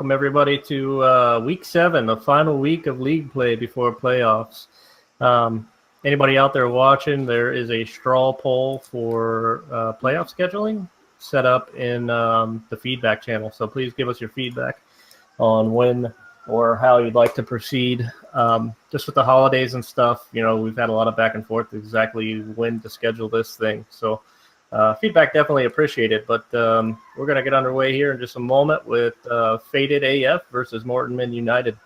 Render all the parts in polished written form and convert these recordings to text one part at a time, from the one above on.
welcome everybody to week 7, the final week of league play before playoffs. Anybody out there watching, there is a straw poll for playoff scheduling set up in the feedback channel. So please give us your feedback on when or how you'd like to proceed. Just with the holidays and stuff, we've had a lot of back and forth exactly when to schedule this thing. So feedback definitely appreciated, but we're going to get underway here in just a moment with Faded AF versus Morton United.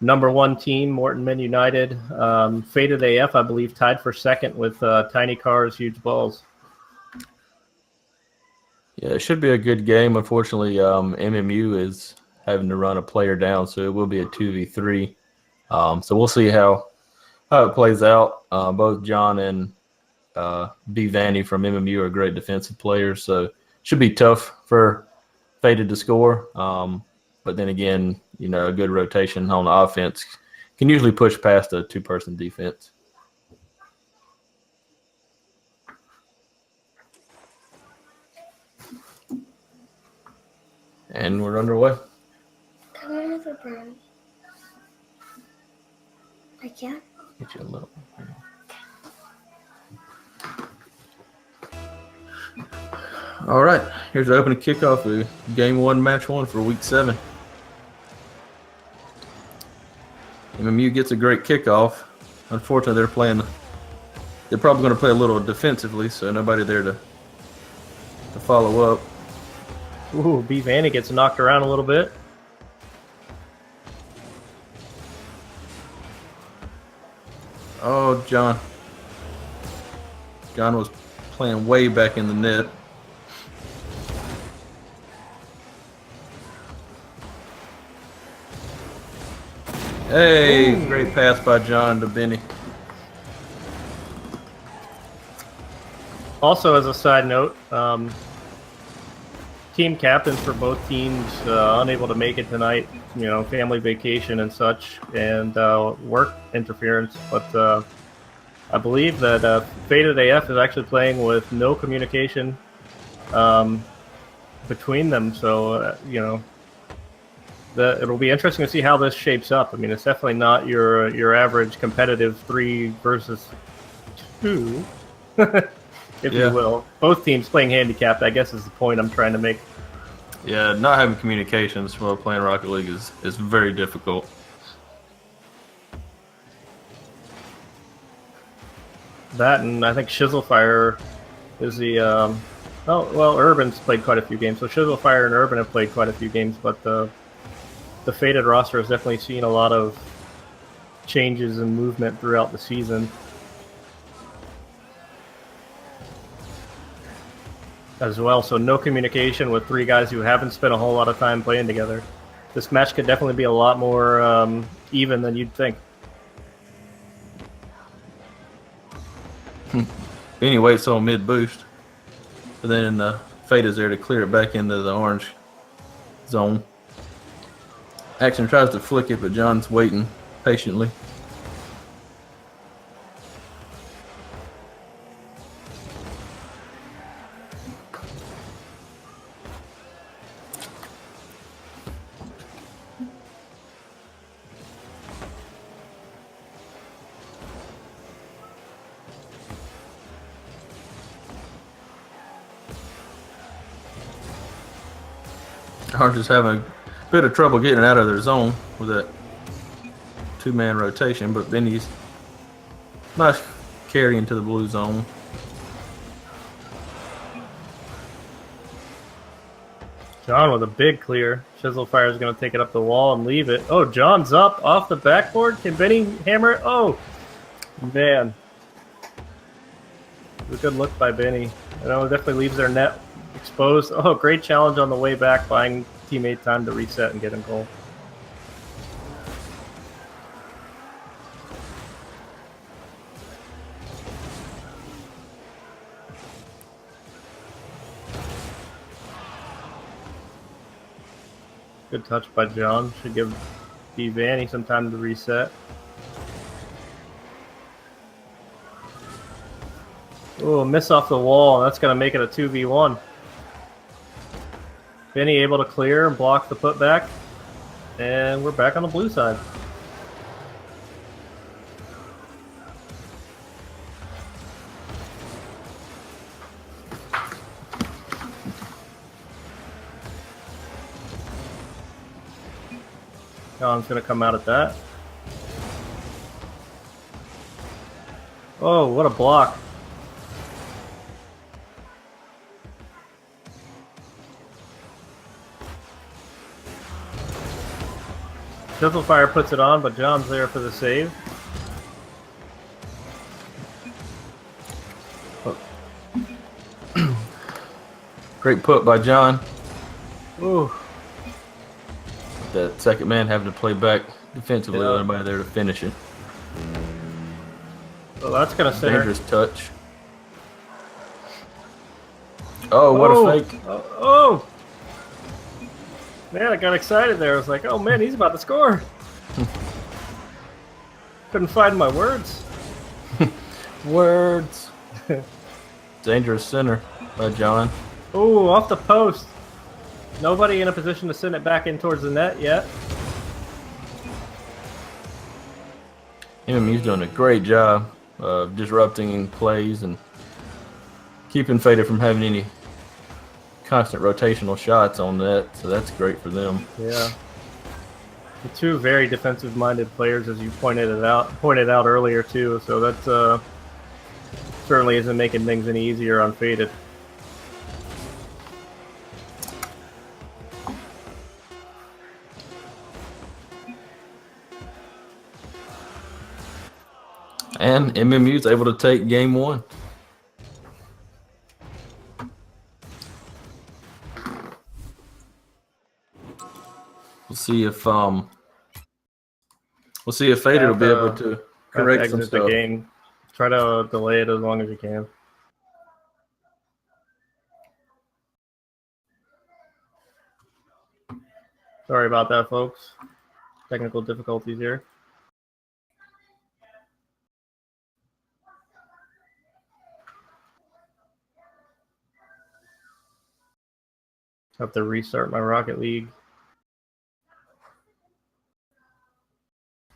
Number 1 team, Morton United. Faded AF, I believe, tied for second with Tiny Cars, Huge Balls. Yeah, it should be a good game. Unfortunately, MMU is having to run a player down, so it will be a 2v3. So we'll see how it plays out. Both John and B. Vanny from MMU are great defensive players, so it should be tough for Faded to score. But then again, a good rotation on the offense can usually push past a 2-person defense. And we're underway. Can I have a brownie? I can? Get you a little. All right, here's the opening kickoff of Game 1, Match 1 for Week 7. MMU gets a great kickoff. Unfortunately, they're probably going to play a little defensively, so nobody there to follow up. Ooh, B. Vanny gets knocked around a little bit. Oh, John. John was playing way back in the net. Hey, great pass by John to Benny. Also, as a side note, team captains for both teams unable to make it tonight, family vacation and such, and work interference. But I believe that Faded AF is actually playing with no communication between them. So, it'll be interesting to see how this shapes up. I mean, it's definitely not your average competitive 3 versus 2, if you will. Both teams playing handicapped, I guess, is the point I'm trying to make. Yeah, not having communications while playing Rocket League is very difficult. That, and I think Shizzlefire is the Urban's played quite a few games, so Shizzlefire and Urban have played quite a few games, but the Faded roster has definitely seen a lot of changes and movement throughout the season as well. So no communication with 3 guys who haven't spent a whole lot of time playing together. This match could definitely be a lot more even than you'd think. Benny waits on mid boost, but then Fade is there to clear it back into the orange zone. Action tries to flick it, but John's waiting patiently. Orange is having a bit of trouble getting out of their zone with that 2-man rotation, but Benny's nice carry into the blue zone. John with a big clear. Shizzlefire is going to take it up the wall and leave it. Oh, John's up off the backboard. Can Benny hammer it? Oh, man. It was a good look by Benny. It definitely leaves their net exposed. Oh, great challenge on the way back, buying teammate time to reset and get a goal. Good touch by John. Should give B. Vanny some time to reset. Oh, miss off the wall. That's going to make it a 2v1. Benny able to clear and block the putback. And we're back on the blue side. John's going to come out at that. Oh, what a block. Fizzlefire puts it on, but John's there for the save. Great put by John. Ooh. The second man having to play back defensively, Yeah. nobody there to finish it. Well, that's going to center. Dangerous touch. Oh, what a fake. Oh. Man, I got excited there. I was like, oh man, he's about to score. Couldn't find my words. Words. Dangerous center by John. Ooh, off the post. Nobody in a position to send it back in towards the net yet. MMU's doing a great job of disrupting plays and keeping Faded from having any constant rotational shots on that, so that's great for them. Yeah. The two very defensive-minded players, as you pointed out earlier too. So that certainly isn't making things any easier on Faded. And MMU's able to take game one. We'll see if Faded will be able to correct some exit stuff. the game. Try to delay it as long as you can. Sorry about that, folks. Technical difficulties here. Have to restart my Rocket League.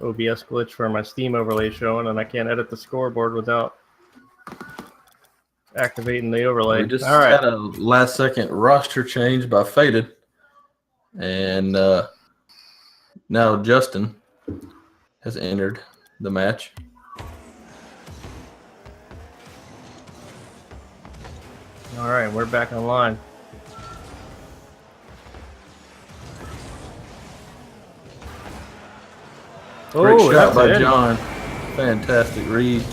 OBS glitch for my Steam overlay showing, and I can't edit the scoreboard without activating the overlay. We just All right. had a last-second roster change by Faded, and now Justin has entered the match. All right, we're back online. Great Oh, shot that's by in. John. Fantastic read.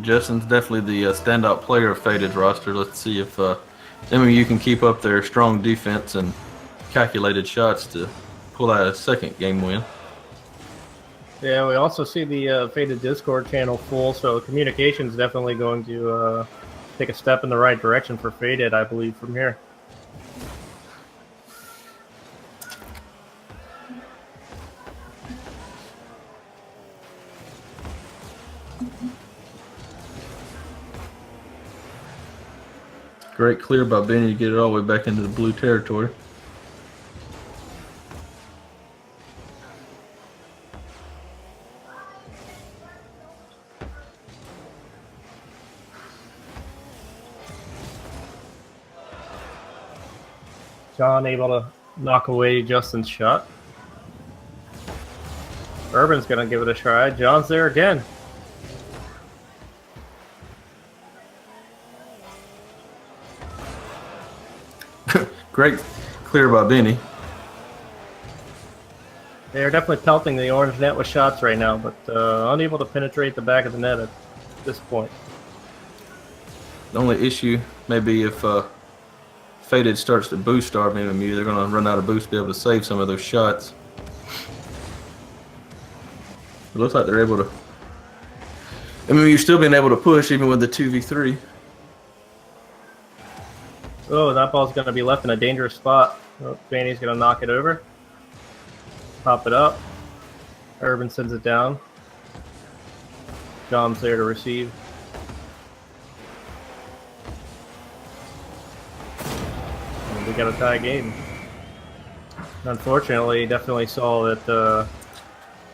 Justin's definitely the standout player of Faded's roster. Let's see if MMU can keep up their strong defense and calculated shots to pull out a second game win. Yeah, we also see the Faded Discord channel full, so communication is definitely going to take a step in the right direction for Faded, I believe, from here. Great clear by Benny to get it all the way back into the blue territory. John able to knock away Justin's shot. Urban's going to give it a try. John's there again. Great clear by Benny. They're definitely pelting the orange net with shots right now, but unable to penetrate the back of the net at this point. The only issue may be if Faded starts to boost starve MMU, they're going to run out of boost to be able to save some of those shots. It looks like they're able to. MMU still being able to push even with the 2v3. Oh, that ball's going to be left in a dangerous spot. Oh, Fanny's going to knock it over. pop it up. Urban sends it down. John's there to receive. And we got a tie game. Unfortunately, definitely saw that the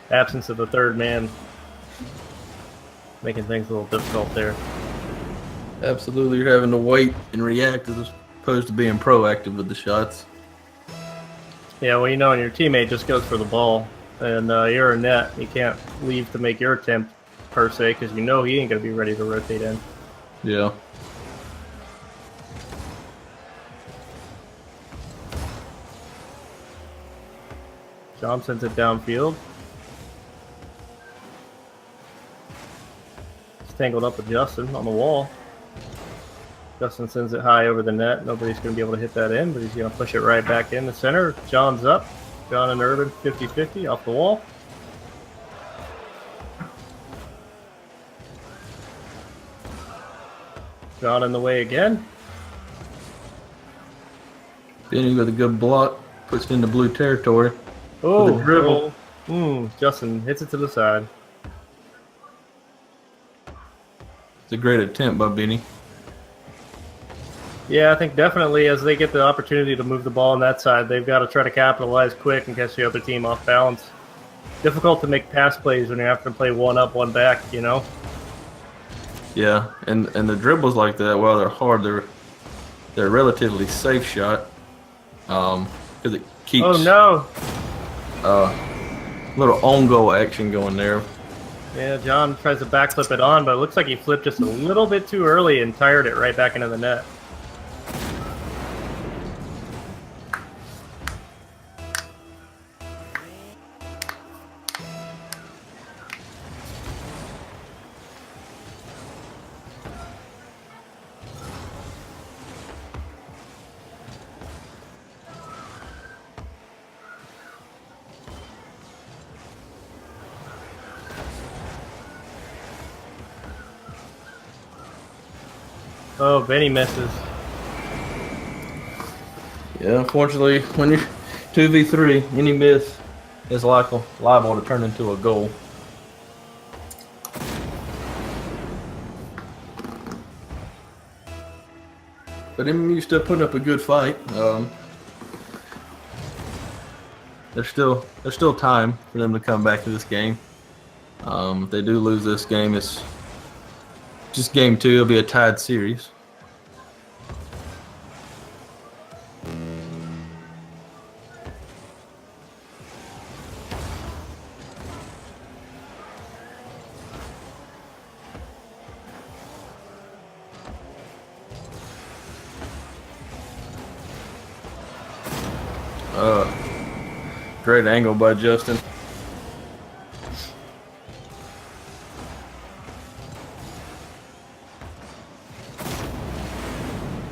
absence of the third man making things a little difficult there. Absolutely, you're having to wait and react as opposed to being proactive with the shots. Yeah, well, you know, and your teammate just goes for the ball, and you're a net. You can't leave to make your attempt, per se, because you know he ain't going to be ready to rotate in. Yeah. John sends it downfield. It's tangled up with Justin on the wall. Justin sends it high over the net. Nobody's going to be able to hit that in, but he's going to push it right back in the center. John's up. John and Urban 50-50 off the wall. John in the way again. Benny with a good block, puts it into blue territory. Oh, with a dribble. Justin hits it to the side. It's a great attempt by Benny. Yeah, I think definitely as they get the opportunity to move the ball on that side, they've got to try to capitalize quick and catch the other team off balance. Difficult to make pass plays when you're having to play one up, one back, you know? Yeah, and the dribbles like that, while they're hard, they're a relatively safe shot. Because it keeps Oh, no. little on goal action going there. Yeah, John tries to backflip it on, but it looks like he flipped just a little bit too early and tired it right back into the net. Oh, Benny misses. Yeah, unfortunately, when you're 2v3, any miss is liable to turn into a goal. But MMU still putting up a good fight. There's still time for them to come back to this game. If they do lose this game, it's just game 2. It'll be a tied series. Great angle by Justin.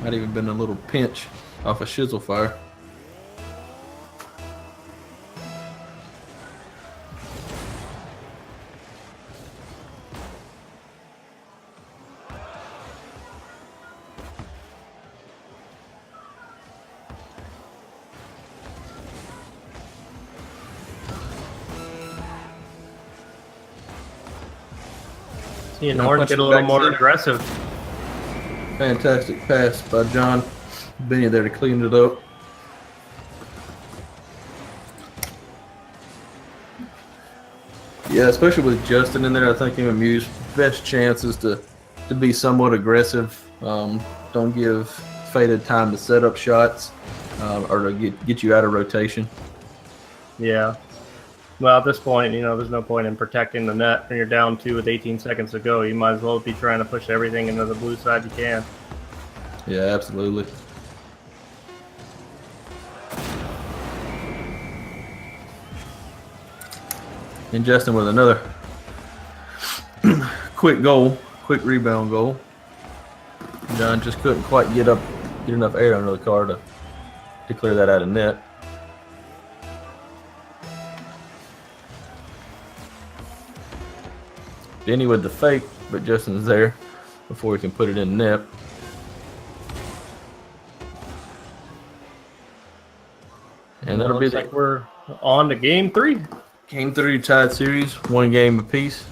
Might even been a little pinch off a shizzle fire. Seeing Horn get a little more aggressive. Fantastic pass by John. Benny there to clean it up. Yeah, especially with Justin in there, I think MMU's best chance is to be somewhat aggressive. Don't give Faded time to set up shots or to get you out of rotation. Yeah. Well, at this point, you know, there's no point in protecting the net when you're down 2 with 18 seconds to go. You might as well be trying to push everything into the blue side you can. Yeah, absolutely. And Justin with another quick rebound goal. John just couldn't quite get enough air under the car to clear that out of net. Benny with the fake, but Justin's there before he can put it in net. And that'll be like we're On to game 3. Game 3 tied series, 1 game apiece.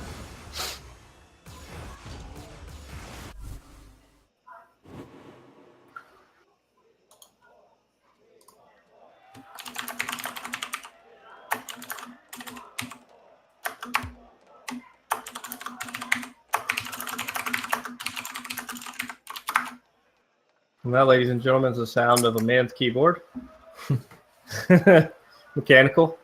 And that, ladies and gentlemen, is the sound of a man's keyboard. Mechanical.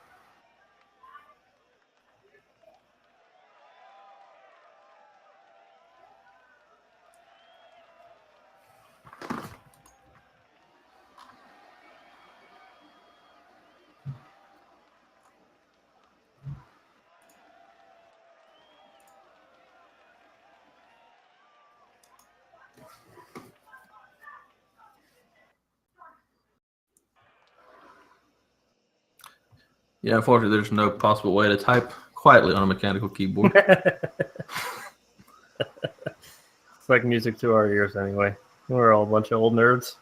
Yeah, unfortunately, there's no possible way to type quietly on a mechanical keyboard. It's like music to our ears anyway. We're all a bunch of old nerds.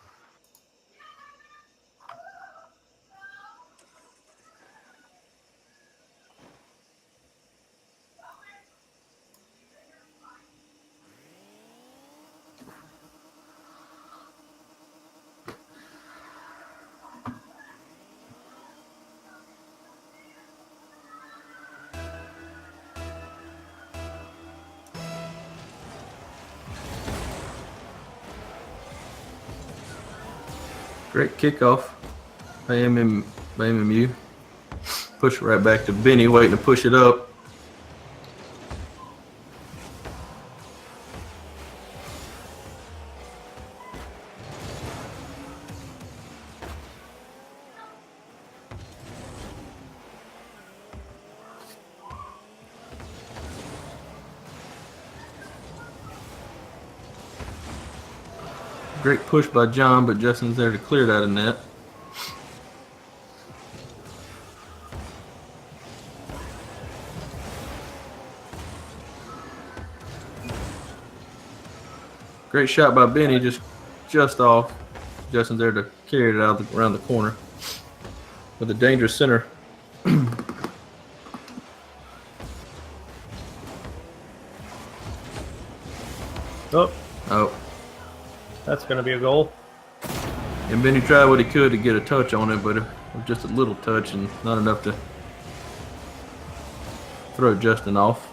Great kickoff by MMU. Push it right back to Benny, waiting to push it up. Great push by John, but Justin's there to clear it out of net. Great shot by Benny, just off. Justin's there to carry it out around the corner with a dangerous center. Oh. That's going to be a goal. And Benny tried what he could to get a touch on it, but it was just a little touch and not enough to throw Justin off.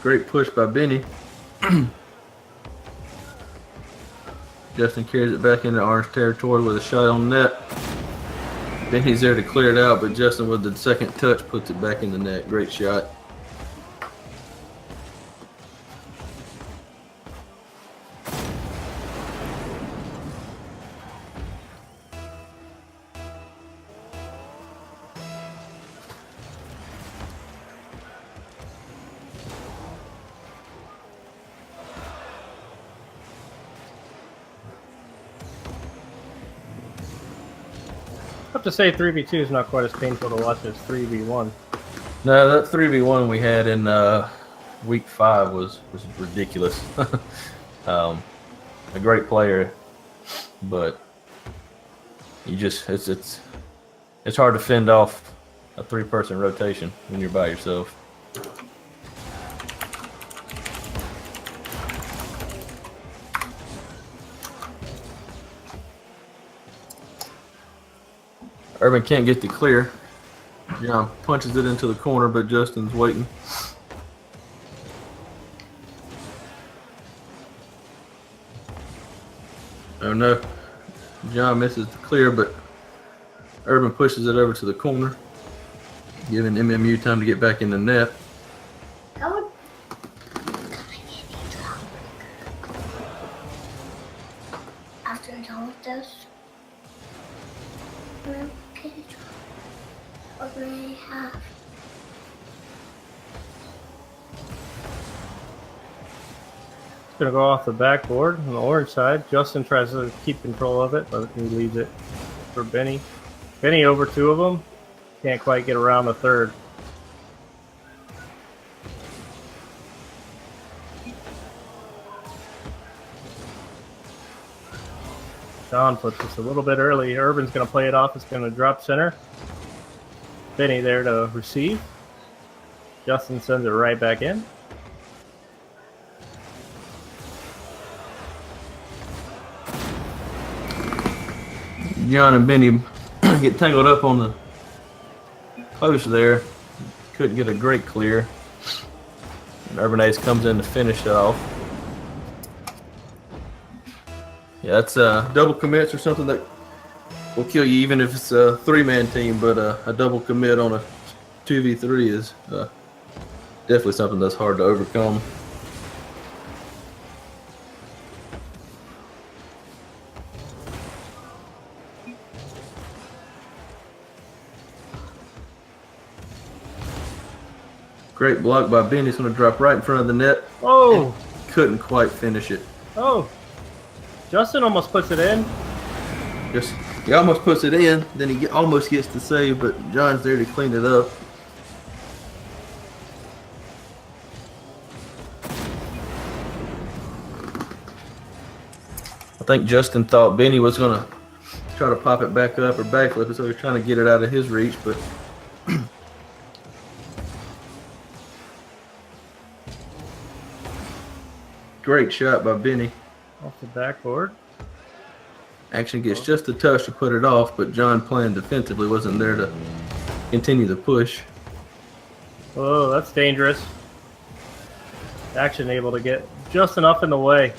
Great push by Benny. Justin carries it back into Orange territory with a shot on net. Benny's there to clear it out, but Justin with the second touch puts it back in the net. Great shot. I have to say 3v2 is not quite as painful to watch as 3v1. No, that 3v1 we had in week 5 was ridiculous. A great player, but you just it's hard to fend off a 3-person rotation when you're by yourself. Urban can't get the clear. John punches it into the corner, but Justin's waiting. Oh no. John misses the clear, but Urban pushes it over to the corner, giving MMU time to get back in the net. After I'm done with this, what do I have? It's going to go off the backboard on the orange side. Justin tries to keep control of it, but he leaves it for Benny. Benny over two of them. Can't quite get around the third. John puts this a little bit early. Urban's going to play it off. It's going to drop center. Benny there to receive. Justin sends it right back in. John and Benny get tangled up on the post there. Couldn't get a great clear. And Urban Ace comes in to finish it off. Yeah, that's double commits or something that will kill you even if it's a three-man team, but a double commit on a 2v3 is definitely something that's hard to overcome. Great block by Ben. He's going to drop right in front of the net. Oh! Couldn't quite finish it. Oh! Justin almost puts it in. He almost puts it in. Then he almost gets the save, but John's there to clean it up. I think Justin thought Benny was going to try to pop it back up or backflip it, so he was trying to get it out of his reach, but great shot by Benny. Off the backboard. Action gets just a touch to put it off, but John playing defensively wasn't there to continue the push. Oh, that's dangerous. Action able to get just enough in the way.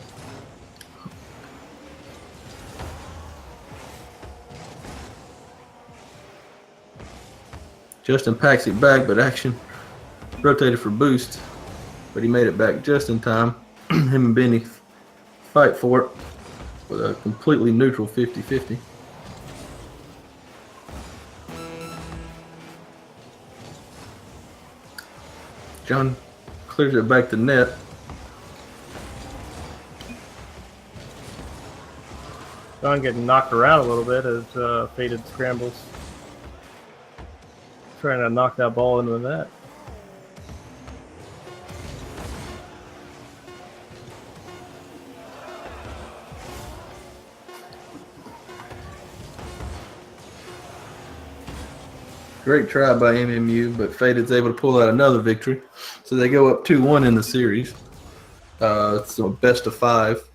Justin packs it back, but Action rotated for boost, but he made it back just in time. Him and Benny fight for it with a completely neutral 50-50. John clears it back to net. John getting knocked around a little bit as Faded scrambles. Trying to knock that ball into the net. Great try by MMU, but Faded's able to pull out another victory. So they go up 2-1 in the series. It's a best of 5.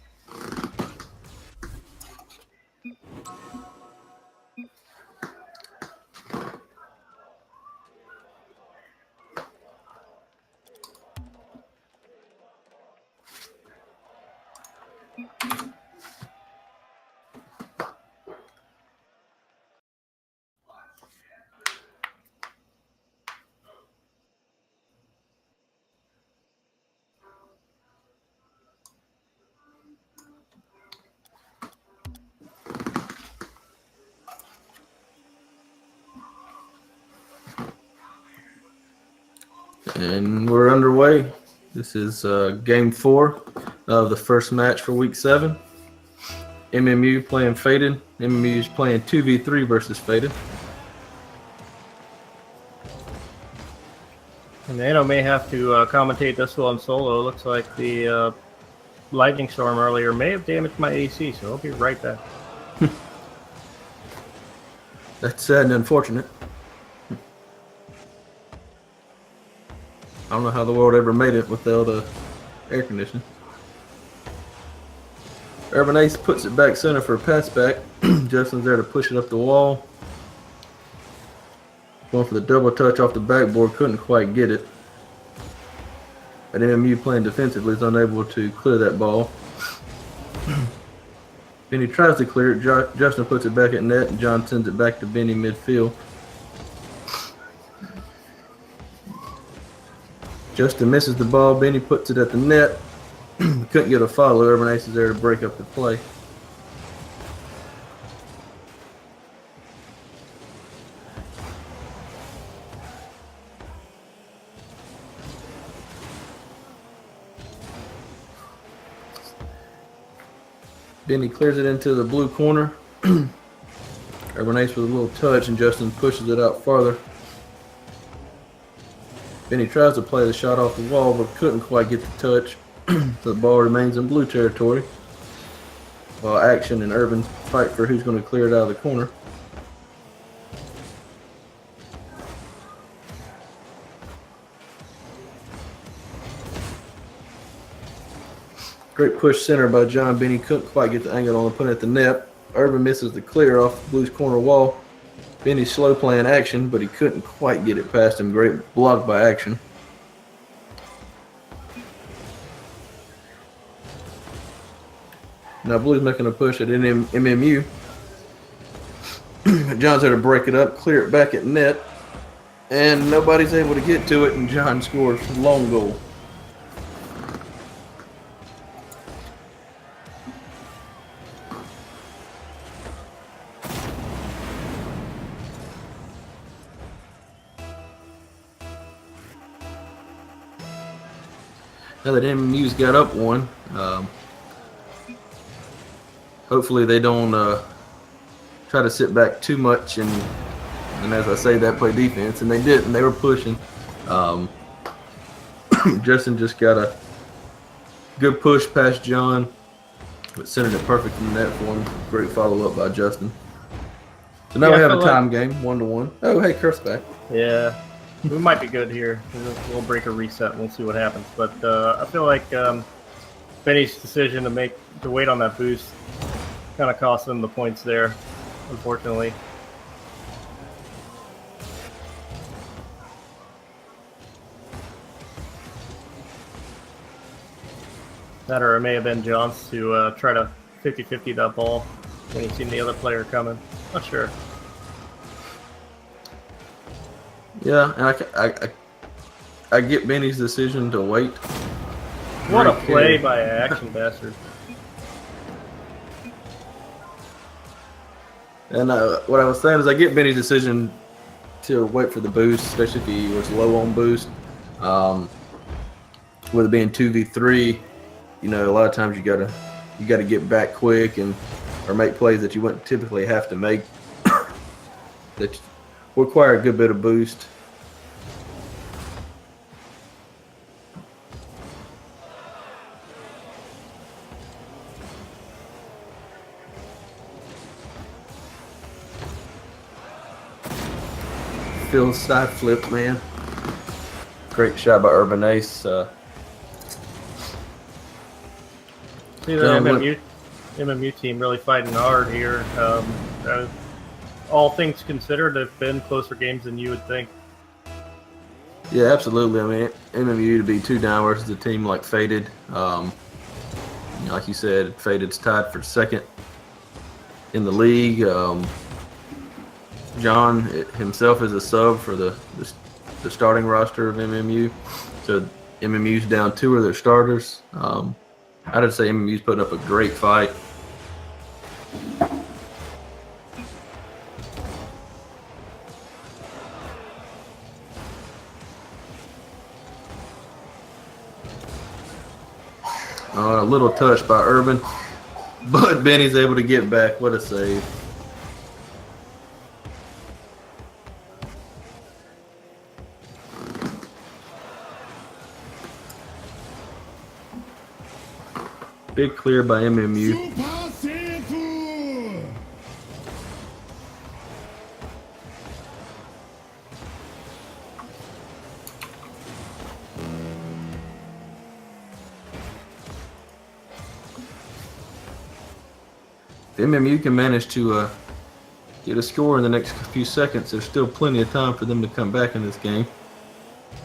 And we're underway. This is game 4 of the first match for week 7. MMU playing Faded. MMU is playing 2v3 versus Faded. And Nano may have to commentate this one solo. Looks like the lightning storm earlier may have damaged my AC, so I'll be right back. That's sad and unfortunate. I don't know how the world ever made it without air conditioning. Urban Ace puts it back center for a pass back. Justin's there to push it up the wall. Going for the double touch off the backboard, couldn't quite get it. But MMU playing defensively is unable to clear that ball. Benny tries to clear it. Justin puts it back at net, and John sends it back to Benny midfield. Justin misses the ball. Benny puts it at the net. Couldn't get a follow. Urban Ace is there to break up the play. Benny clears it into the blue corner. Urban Ace with a little touch, and Justin pushes it out farther. Benny tries to play the shot off the wall, but couldn't quite get the touch. So the ball remains in blue territory, while Action and Urban fight for who's going to clear it out of the corner. Great push center by John. Benny couldn't quite get the angle on the put at the net. Urban misses the clear off the Blues corner wall. Benny slow playing Action, but he couldn't quite get it past him. Great block by Action. Now Blues making a push at MMU. John's there to break it up, clear it back at net, and nobody's able to get to it, and John scores a long goal. Now that MMU's got up one, hopefully they don't try to sit back too much and as I say, that play defense, and they didn't. They were pushing. Justin just got a good push past John, but centered it perfect in the net for him. Great follow up by Justin. So now we have a time game, 1-1. Oh, hey, Kurt's back. Yeah. We might be good here. We'll break a reset and we'll see what happens. But I feel like Benny's decision to wait on that boost kind of cost them the points there, unfortunately. That or it may have been Johns to try to 50-50 that ball when he seen the other player coming. Not sure. Yeah, and I get Benny's decision to wait. What a play by Action Bastard. And what I was saying is I get Benny's decision to wait for the boost, especially if he was low on boost. With it being 2v3, you know, a lot of times you gotta get back quick or make plays that you wouldn't typically have to make that require a good bit of boost. Phil side flip, man. Great shot by Urban Ace. See the MMU team really fighting hard here. All things considered, they've been closer games than you would think. Yeah, absolutely. I mean, MMU to be 2 down versus a team like Faded. Like you said, Faded's tied for second in the league. John himself is a sub for the starting roster of MMU. So MMU's down 2 of their starters. I'd say MMU's putting up a great fight. A little touch by Urban, but Benny's able to get back. What a save. Big clear by MMU. If MMU can manage to get a score in the next few seconds, there's still plenty of time for them to come back in this game.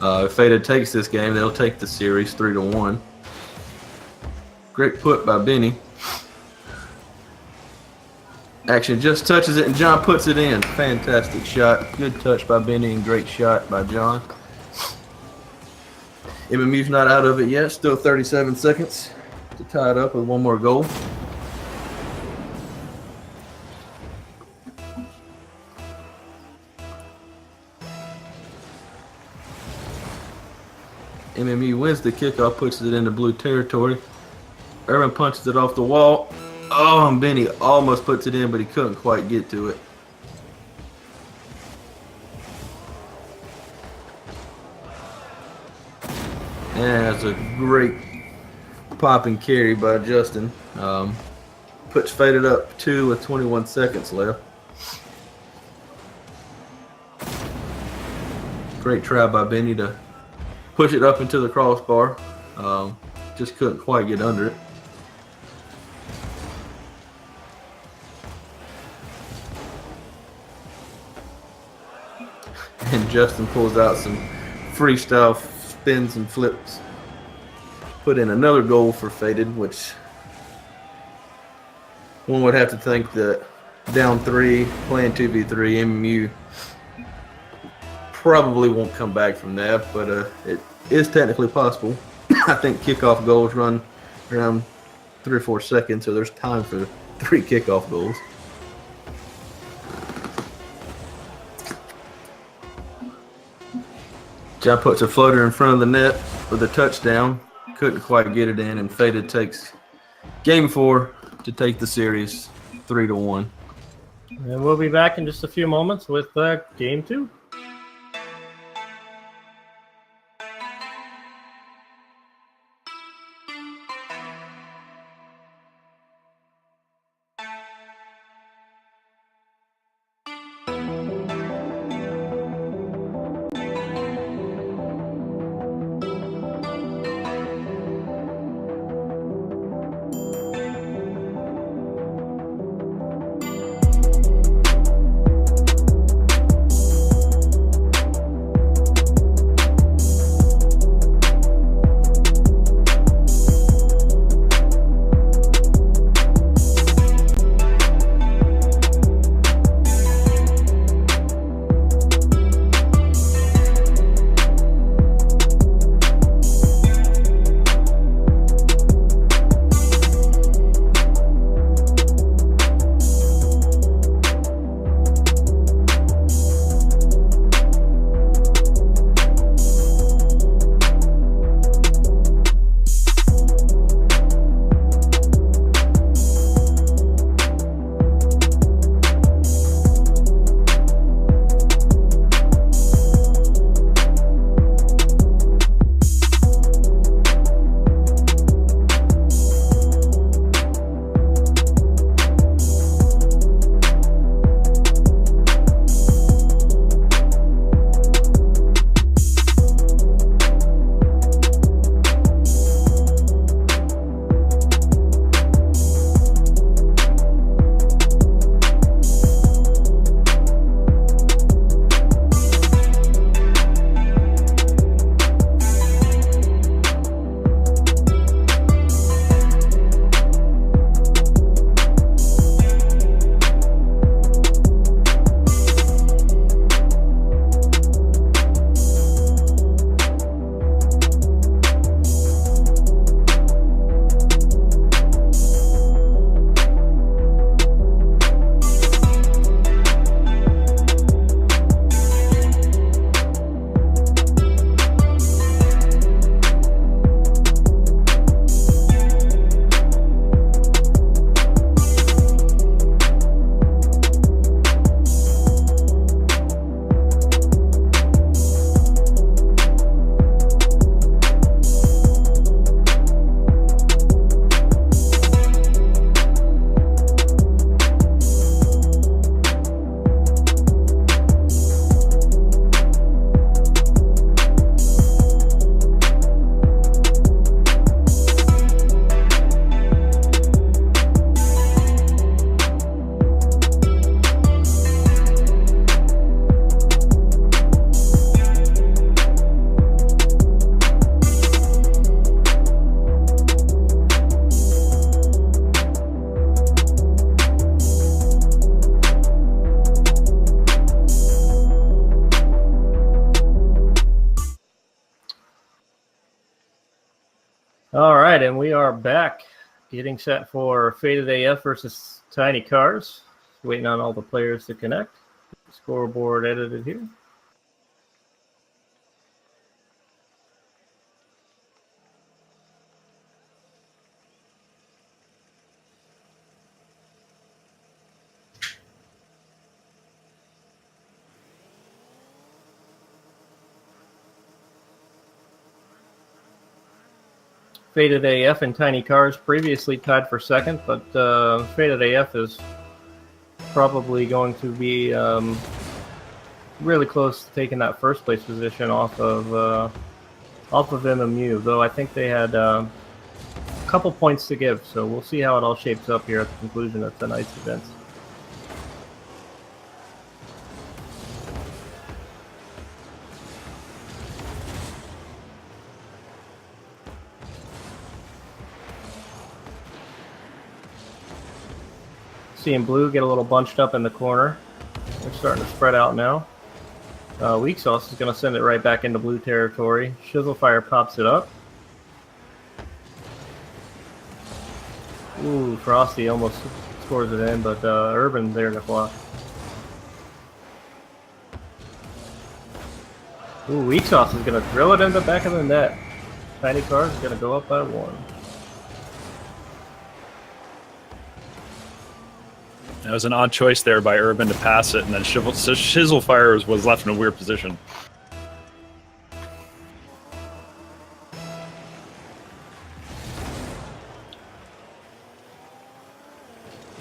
If Faded takes this game, they'll take the series 3-1. Great put by Benny. Action just touches it and John puts it in. Fantastic shot. Good touch by Benny and great shot by John. MMU's not out of it yet. Still 37 seconds to tie it up with one more goal. MMU wins the kickoff, puts it into blue territory. Urban punches it off the wall. Oh, and Benny almost puts it in, but he couldn't quite get to it. And that's a great popping carry by Justin. Puts Faded up 2 with 21 seconds left. Great try by Benny to push it up into the crossbar. Just couldn't quite get under it. And Justin pulls out some freestyle spins and flips. Put in another goal for Faded, which one would have to think that down 3, playing 2v3, MMU probably won't come back from that, but it is technically possible. I think kickoff goals run around 3 or 4 seconds, so there's time for 3 kickoff goals. John puts a floater in front of the net with a touchdown. Couldn't quite get it in, and Faded takes game 4 to take the series 3-1. And we'll be back in just a few moments with game 2. All right, and we are back getting set for Faded AF versus Tiny Cars. Waiting on all the players to connect. Scoreboard edited here. Faded AF and Tiny Cars previously tied for second, but Faded AF is probably going to be really close to taking that first place position off of MMU. Though I think they had a couple points to give, so we'll see how it all shapes up here at the conclusion of tonight's events. Seeing Blue get a little bunched up in the corner. They're starting to spread out now. Weak Sauce is going to send it right back into Blue territory. Shizzlefire pops it up. Ooh, Frosty almost scores it in, but Urban there to block. Ooh, Weak Sauce is going to drill it in the back of the net. Tiny Cars is going to go up by 1. That was an odd choice there by Urban to pass it, and then Shizzlefire was left in a weird position.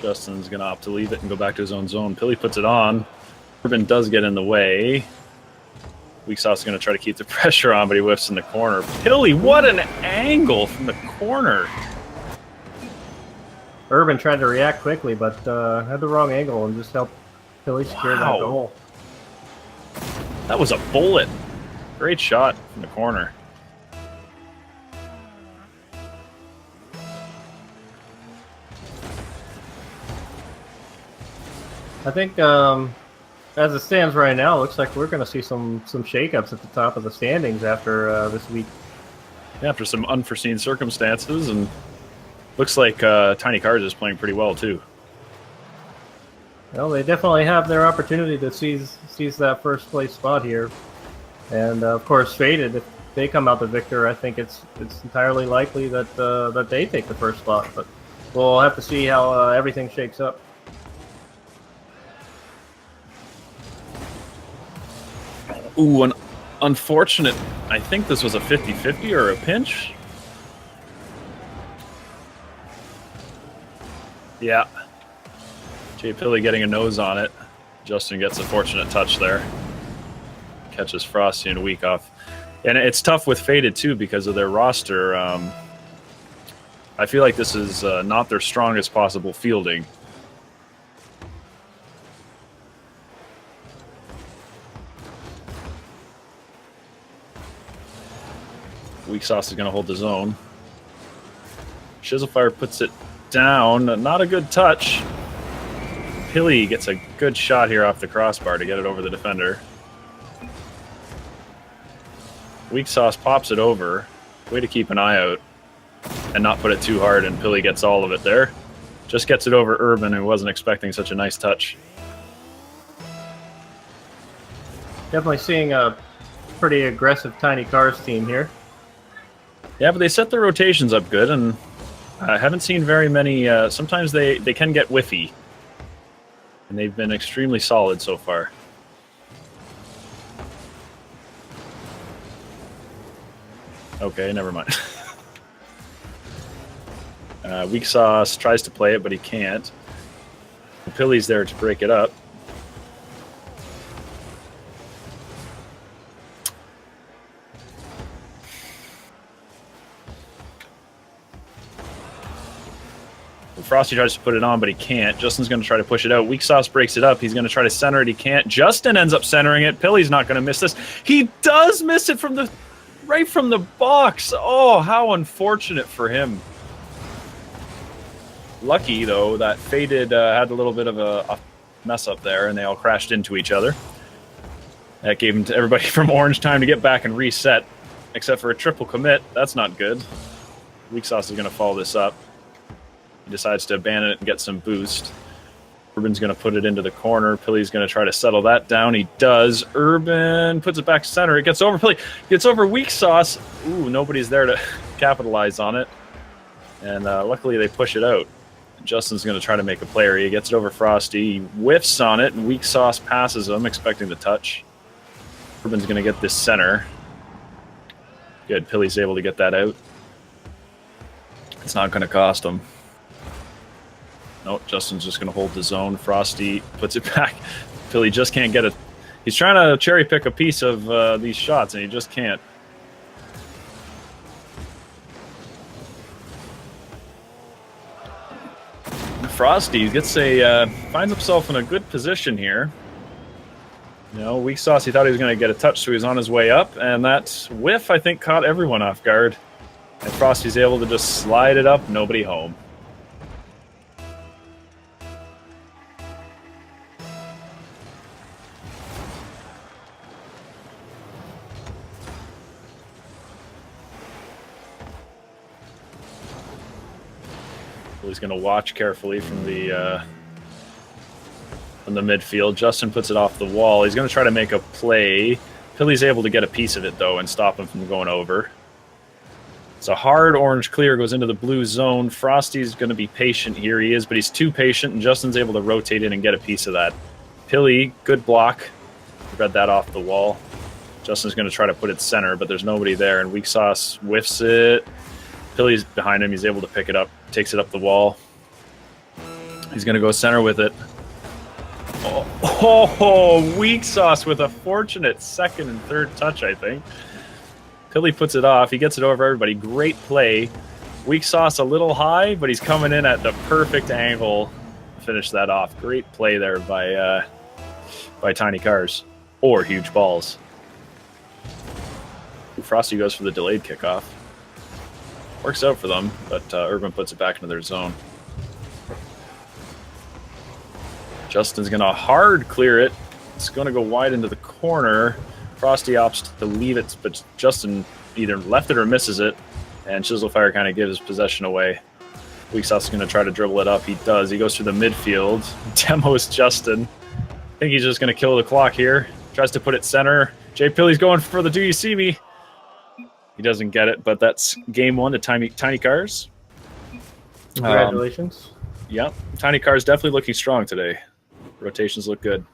Justin's going to opt to leave it and go back to his own zone. Pilly puts it on. Urban does get in the way. Weak Sauce is going to try to keep the pressure on, but he whiffs in the corner. Pilly, what an angle from the corner. Urban tried to react quickly, but had the wrong angle and just helped Pilly secure that goal. That was a bullet. Great shot from the corner. I think as it stands right now, it looks like we're going to see some shakeups at the top of the standings after this week. Yeah, after some unforeseen circumstances, and looks like Tiny Cars is playing pretty well too. Well, they definitely have their opportunity to seize that first place spot here, and of course, Faded. If they come out the victor, I think it's entirely likely that that they take the first spot. But we'll have to see how everything shakes up. Ooh, an unfortunate. I think this was a 50-50 or a pinch. Yeah. Jay Pilly getting a nose on it. Justin gets a fortunate touch there. Catches Frosty and Weak off. And it's tough with Faded, too, because of their roster. I feel like this is not their strongest possible fielding. Weak Sauce is going to hold the zone. Shizzlefire puts it down. Not a good touch. Pilly gets a good shot here off the crossbar to get it over the defender. Weak Sauce pops it over. Way to keep an eye out and not put it too hard, and Pilly gets all of it there. Just gets it over Urban, who wasn't expecting such a nice touch. Definitely seeing a pretty aggressive Tiny Cars team here. Yeah, but they set their rotations up good, and I haven't seen very many. Sometimes they can get whiffy, and they've been extremely solid so far. Okay, never mind. Weak Sauce tries to play it, but he can't. Pilly's there to break it up. Frosty tries to put it on, but he can't. Justin's going to try to push it out. Weak Sauce breaks it up. He's going to try to center it. He can't. Justin ends up centering it. Pilly's not going to miss this. He does miss it from right from the box. Oh, how unfortunate for him. Lucky, though, that Faded had a little bit of a mess up there, and they all crashed into each other. That gave everybody from Orange time to get back and reset, except for a triple commit. That's not good. Weak Sauce is going to follow this up. He decides to abandon it and get some boost. Urban's going to put it into the corner. Pilly's going to try to settle that down. He does. Urban puts it back center. It gets over Pilly. Gets over Weak Sauce. Ooh, nobody's there to capitalize on it. And luckily they push it out. Justin's going to try to make a play. He gets it over Frosty. He whiffs on it, and Weak Sauce passes him, expecting the touch. Urban's going to get this center. Good. Pilly's able to get that out. It's not going to cost him. Nope, Justin's just going to hold the zone. Frosty puts it back. Philly just can't get it. He's trying to cherry pick a piece of these shots, and he just can't. Frosty gets finds himself in a good position here. You know, weak sauce, he thought he was going to get a touch, so he was on his way up, and that whiff, I think, caught everyone off guard. And Frosty's able to just slide it up, nobody home. He's going to watch carefully from the midfield. Justin puts it off the wall. He's going to try to make a play. Pilly's able to get a piece of it, though, and stop him from going over. It's a hard orange clear, goes into the blue zone. Frosty's going to be patient here. He is, but he's too patient, and Justin's able to rotate in and get a piece of that. Pilly, good block. Read that off the wall. Justin's going to try to put it center, but there's nobody there, and Weak Sauce whiffs it. Pilly's behind him. He's able to pick it up, takes it up the wall. He's going to go center with it. Oh, Weak Sauce with a fortunate second and third touch, I think. Pilly puts it off. He gets it over everybody. Great play. Weak Sauce a little high, but he's coming in at the perfect angle to finish that off. Great play there by Tiny Cars. Or Huge Balls. Frosty goes for the delayed kickoff. Works out for them, but Urban puts it back into their zone. Justin's going to hard clear it. It's going to go wide into the corner. Frosty opts to leave it, but Justin either left it or misses it, and Chiselfire kind of gives possession away. Weak Sauce is going to try to dribble it up. He does. He goes through the midfield. Demos Justin. I think he's just going to kill the clock here. Tries to put it center. Jay Pilly's going for the Do You See Me? He doesn't get it, but that's game one to Tiny Cars. Congratulations. Yep. Tiny Cars definitely looking strong today. Rotations look good.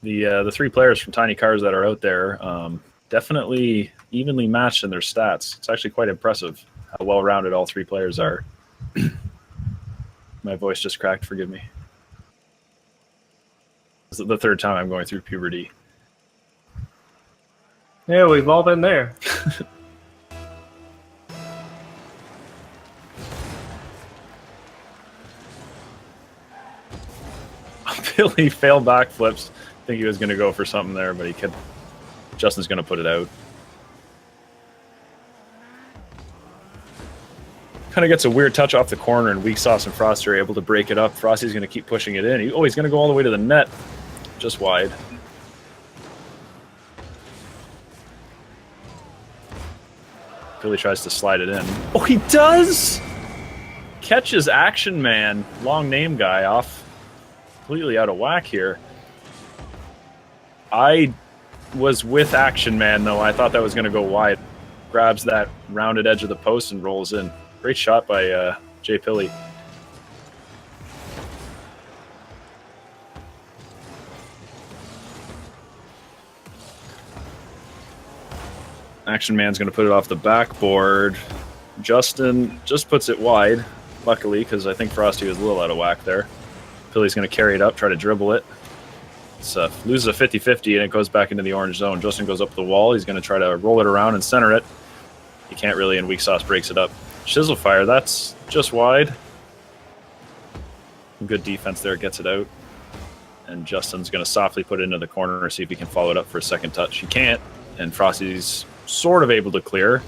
The three players from Tiny Cars that are out there definitely evenly matched in their stats. It's actually quite impressive how well-rounded all three players are. My voice just cracked, forgive me. This is the third time I'm going through puberty. Yeah, we've all been there. Billy failed backflips. I think he was going to go for something there, but he could. Justin's going to put it out. Kind of gets a weird touch off the corner, and Weak Sauce and Frosty are able to break it up. Frosty's going to keep pushing it in. He's going to go all the way to the net. Just wide. Billy tries to slide it in. Oh, he does! Catches Action Man, long name guy, off completely out of whack here. I was with Action Man, though. I thought that was going to go wide. Grabs that rounded edge of the post and rolls in. Great shot by Jay Pilly. Action Man's going to put it off the backboard. Justin just puts it wide, luckily, because I think Frosty was a little out of whack there. Pilly's going to carry it up, try to dribble it. It's loses a 50-50, and it goes back into the orange zone. Justin goes up the wall. He's going to try to roll it around and center it. He can't really, and Weak Sauce breaks it up. Chiselfire, that's just wide. Good defense there, gets it out. And Justin's going to softly put it into the corner, see if he can follow it up for a second touch. He can't, and Frosty's sort of able to clear,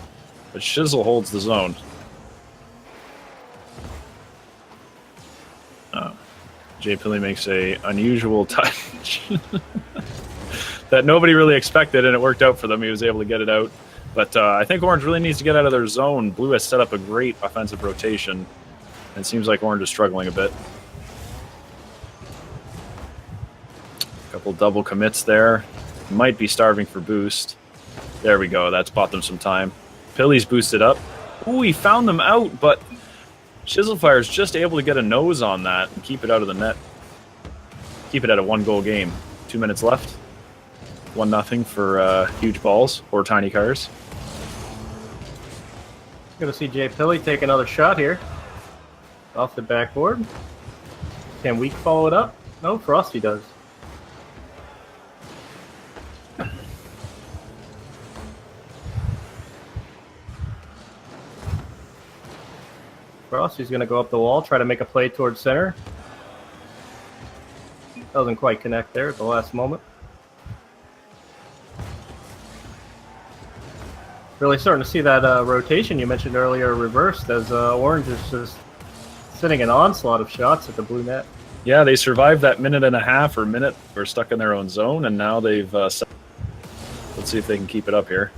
but Shizzle holds the zone. Jay Pilly makes a unusual touch that nobody really expected, and it worked out for them. He was able to get it out. But I think Orange really needs to get out of their zone. Blue has set up a great offensive rotation, and it seems like Orange is struggling a bit. A couple double commits there. Might be starving for boost. There we go. That's bought them some time. Pilly's boosted up. Ooh, he found them out, but Chiselfire's just able to get a nose on that and keep it out of the net. Keep it at a 1-goal game. 2 minutes left. 1-0 for Huge Balls or Tiny Cars. Going to see Jay Pilly take another shot here. Off the backboard. Can Weak follow it up? No, Frosty does. Frosty's going to go up the wall, try to make a play towards center. Doesn't quite connect there at the last moment. Really starting to see that rotation you mentioned earlier reversed as Orange is just sending an onslaught of shots at the blue net. Yeah, they survived that minute and a half or minute. They're stuck in their own zone, and now they've... let's see if they can keep it up here.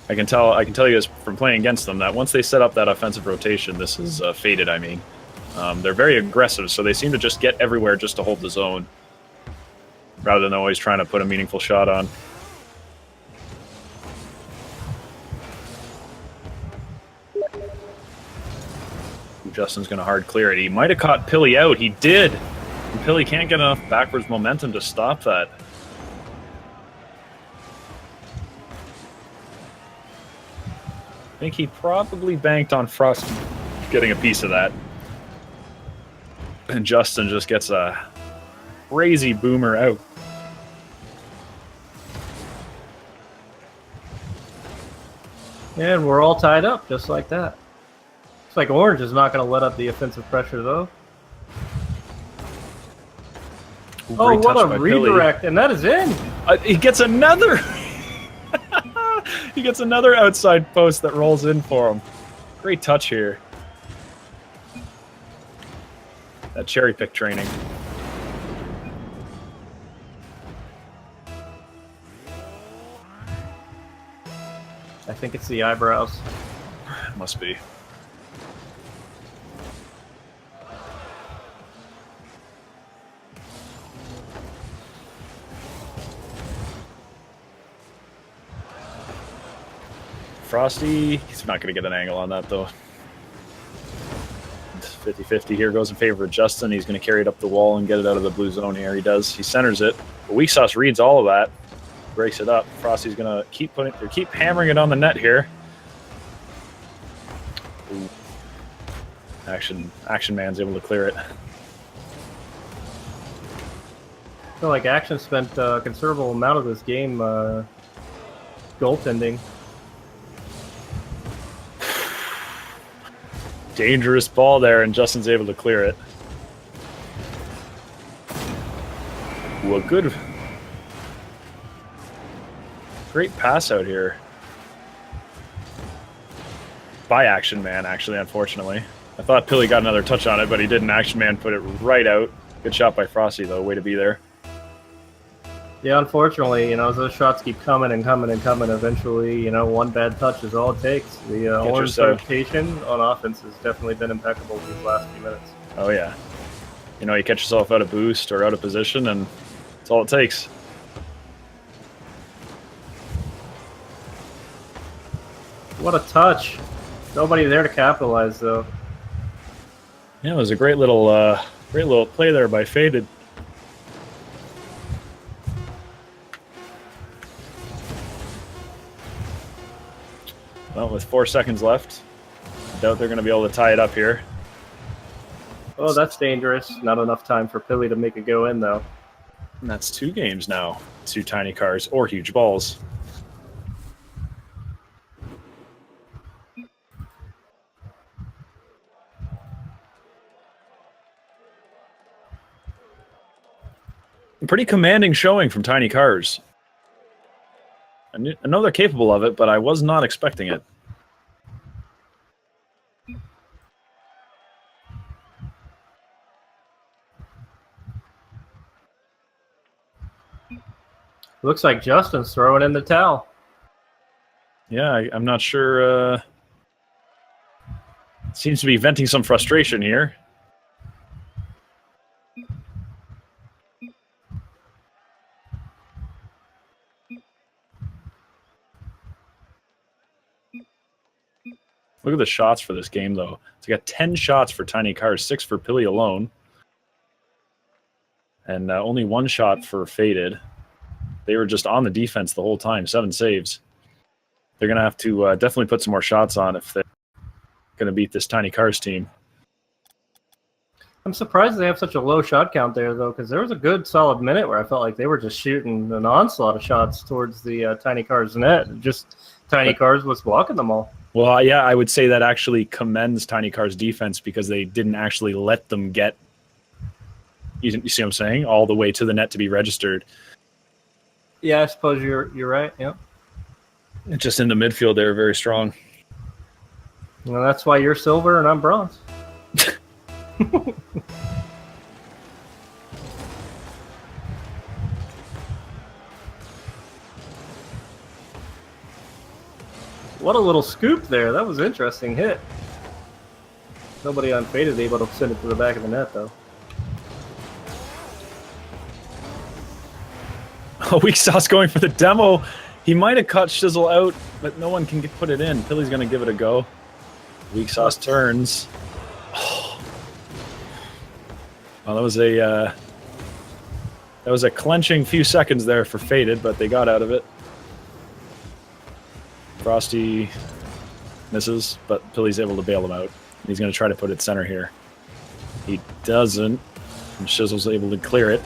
I can tell you this from playing against them that once they set up that offensive rotation, this is faded. I mean, they're very aggressive, so they seem to just get everywhere just to hold the zone, rather than always trying to put a meaningful shot on. Justin's going to hard clear it. He might have caught Pilly out. He did. And Pilly can't get enough backwards momentum to stop that. I think he probably banked on Frost getting a piece of that. And Justin just gets a crazy boomer out. And we're all tied up just like that. Looks like Orange is not going to let up the offensive pressure though. Ooh, Oh, what a Pilly. redirect, and that is in! He gets another... He gets another outside post that rolls in for him. Great touch here. That cherry pick training. I think it's the eyebrows. Must be. Frosty, he's not going to get an angle on that, though. It's 50-50 here, goes in favor of Justin. He's going to carry it up the wall and get it out of the blue zone here. He does. He centers it. But Weak Sauce reads all of that, breaks it up. Frosty's going to keep hammering it on the net here. Ooh. Action Man's able to clear it. I feel like Action spent a considerable amount of this game goaltending. Dangerous ball there, and Justin's able to clear it. Ooh, a great pass out here. By Action Man, actually, unfortunately. I thought Pilly got another touch on it, but he didn't. Action Man put it right out. Good shot by Frosty, though. Way to be there. Yeah, unfortunately, as those shots keep coming and coming and coming, eventually, one bad touch is all it takes. The Orange rotation on offense has definitely been impeccable these last few minutes. Oh, yeah. You catch yourself out of boost or out of position, and that's all it takes. What a touch. Nobody there to capitalize, though. Yeah, it was a great little play there by Faded. Well, with 4 seconds left, I doubt they're going to be able to tie it up here. Oh, that's dangerous. Not enough time for Pilly to make it go in, though. And that's 2 games now. 2 Tiny Cars or Huge Balls. A pretty commanding showing from Tiny Cars. I know they're capable of it, but I was not expecting it. Looks like Justin's throwing in the towel. Yeah, I'm not sure. Seems to be venting some frustration here. Look at the shots for this game, though. It's got 10 shots for Tiny Cars, 6 for Pilly alone. And only 1 shot for Faded. They were just on the defense the whole time, 7 saves. They're going to have to definitely put some more shots on if they're going to beat this Tiny Cars team. I'm surprised they have such a low shot count there, though, because there was a good solid minute where I felt like they were just shooting an onslaught of shots towards the Tiny Cars net. Just Tiny Cars was blocking them all. Well, yeah, I would say that actually commends Tiny Cars' defense because they didn't actually let them get, you see what I'm saying, all the way to the net to be registered. Yeah, I suppose you're right. Yep. Just in the midfield, they were very strong. Well, that's why you're silver and I'm bronze. What a little scoop there. That was an interesting hit. Nobody on Faded able to send it to the back of the net, though. Oh, Weak Sauce going for the demo. He might have cut Shizzle out, but no one can put it in. Pilly's going to give it a go. Weak Sauce turns. Oh. Well, that was a clenching few seconds there for Faded, but they got out of it. Frosty misses, but Pilly's able to bail him out. He's going to try to put it center here. He doesn't, and Shizzle's able to clear it.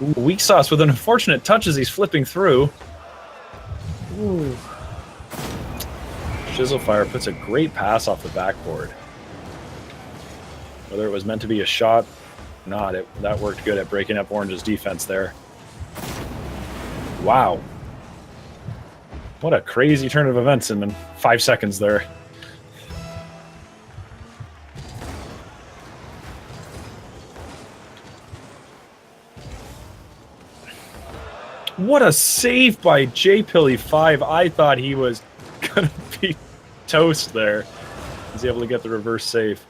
Ooh, Weak Sauce with an unfortunate touch as he's flipping through. Ooh. Shizzlefire puts a great pass off the backboard. Whether it was meant to be a shot or not, that worked good at breaking up Orange's defense there. Wow. What a crazy turn of events in 5 seconds there. What a save by JPilly5. I thought he was going to be toast there. He's able to get the reverse save.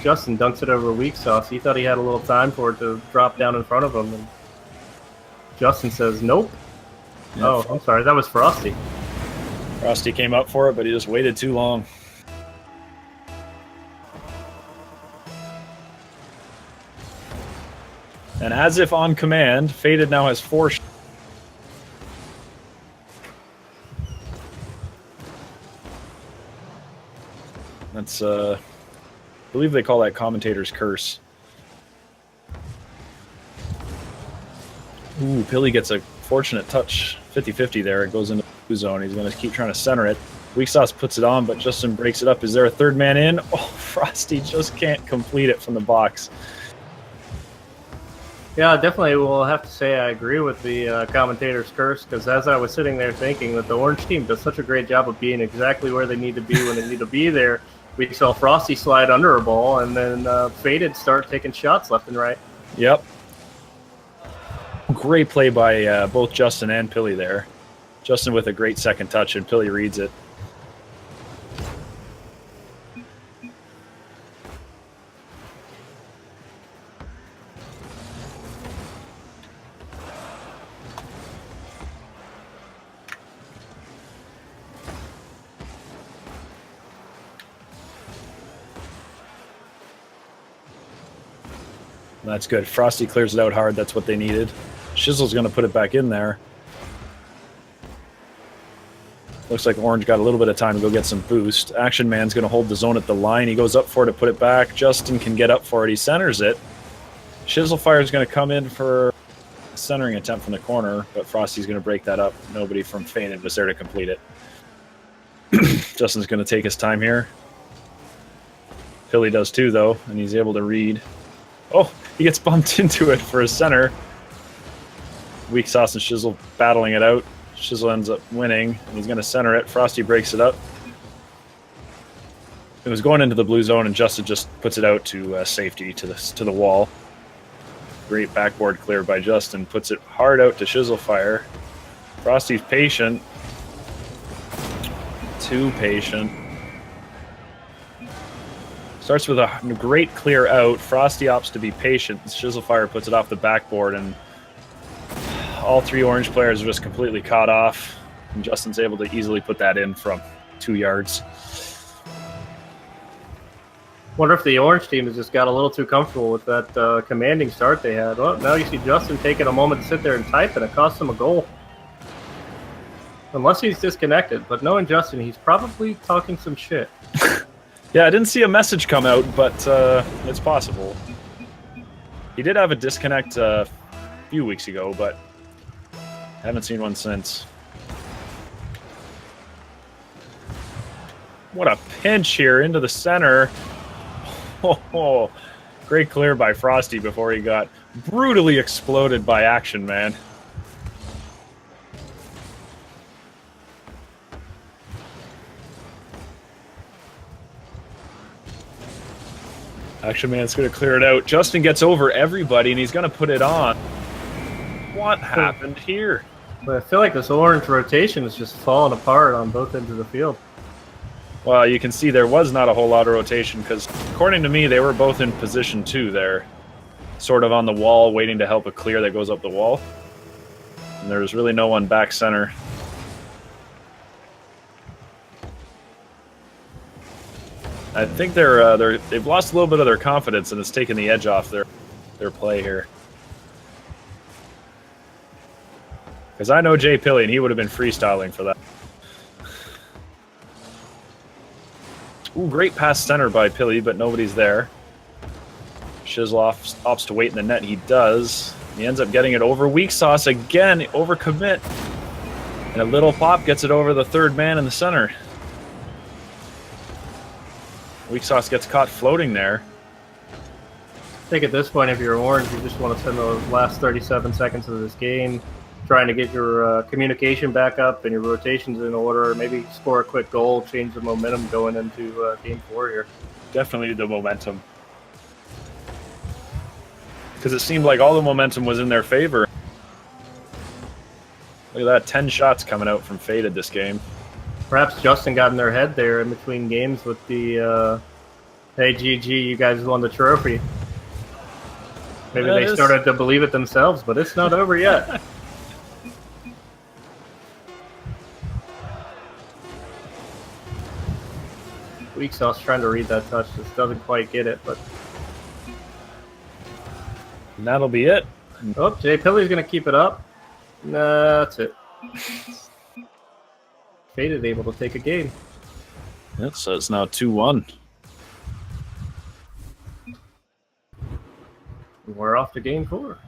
Justin dunks it over Weak Sauce. He thought he had a little time for it to drop down in front of him. And Justin says, nope. Yep. Oh, I'm sorry. That was Frosty. Frosty came up for it, but he just waited too long. And as if on command, Faded now has 4 That's, I believe they call that commentator's curse. Ooh, Pilly gets a fortunate touch, 50-50 there. It goes into the blue zone. He's going to keep trying to center it. Weak Sauce puts it on, but Justin breaks it up. Is there a third man in? Oh, Frosty just can't complete it from the box. Yeah, definitely will have to say I agree with the commentator's curse, because as I was sitting there thinking that the Orange team does such a great job of being exactly where they need to be when they need to be there, we saw Frosty slide under a ball, and then Faded start taking shots left and right. Yep. Great play by both Justin and Pilly there. Justin with a great second touch, and Pilly reads it. That's good. Frosty clears it out hard. That's what they needed. Shizzle's going to put it back in there. Looks like Orange got a little bit of time to go get some boost. Action Man's going to hold the zone at the line. He goes up for it to put it back. Justin can get up for it. He centers it. Shizzlefire is going to come in for a centering attempt from the corner, but Frosty's going to break that up. Nobody from Faded was there to complete it. Justin's going to take his time here. Pilly does too, though, and he's able to read. Oh, he gets bumped into it for a center. Weak Sauce and Shizzle battling it out. Shizzle ends up winning, and he's going to center it. Frosty breaks it up. It was going into the blue zone, and Justin just puts it out to safety to the wall. Great backboard clear by Justin. Puts it hard out to Shizzlefire. Frosty's patient. Too patient. Starts with a great clear out. Frosty opts to be patient. Shizzlefire puts it off the backboard, and all three orange players are just completely caught off. And Justin's able to easily put that in from 2 yards. Wonder if the orange team has just got a little too comfortable with that commanding start they had. Well, now you see Justin taking a moment to sit there and type, and it costs him a goal. Unless he's disconnected, but knowing Justin, he's probably talking some shit. Yeah, I didn't see a message come out, but it's possible. He did have a disconnect a few weeks ago, but haven't seen one since. What a pinch here into the center. Oh, great clear by Frosty before he got brutally exploded by Action Man. Action Man's going to clear it out. Justin gets over everybody, and he's going to put it on. What happened here? But I feel like this orange rotation is just falling apart on both ends of the field. Well, you can see there was not a whole lot of rotation because, according to me, they were both in position 2 there. Sort of on the wall, waiting to help a clear that goes up the wall. And there's really no one back center. I think they've lost a little bit of their confidence, and it's taken the edge off their play here. Because I know Jay Pilley, and he would have been freestyling for that. Ooh, great pass center by Pilley, but nobody's there. Shizzle opts to wait in the net. He does. He ends up getting it over Weak Sauce again, overcommit. And a little pop gets it over the third man in the center. Weak Sauce gets caught floating there. I think at this point, if you're orange, you just want to spend the last 37 seconds of this game trying to get your communication back up and your rotations in order, maybe score a quick goal, change the momentum going into Game 4 here. Definitely the momentum. Because it seemed like all the momentum was in their favor. Look at that, 10 shots coming out from Faded this game. Perhaps Justin got in their head there in between games with the, hey, GG, you guys won the trophy. Maybe they started to believe it themselves, but it's not over yet. Weak Sauce trying to read that touch, just doesn't quite get it, but... And that'll be it. Oh, Jay Pilley's going to keep it up. Nah, that's it. Faded able to take a game. Yep, so it's now 2-1. We're off to Game 4.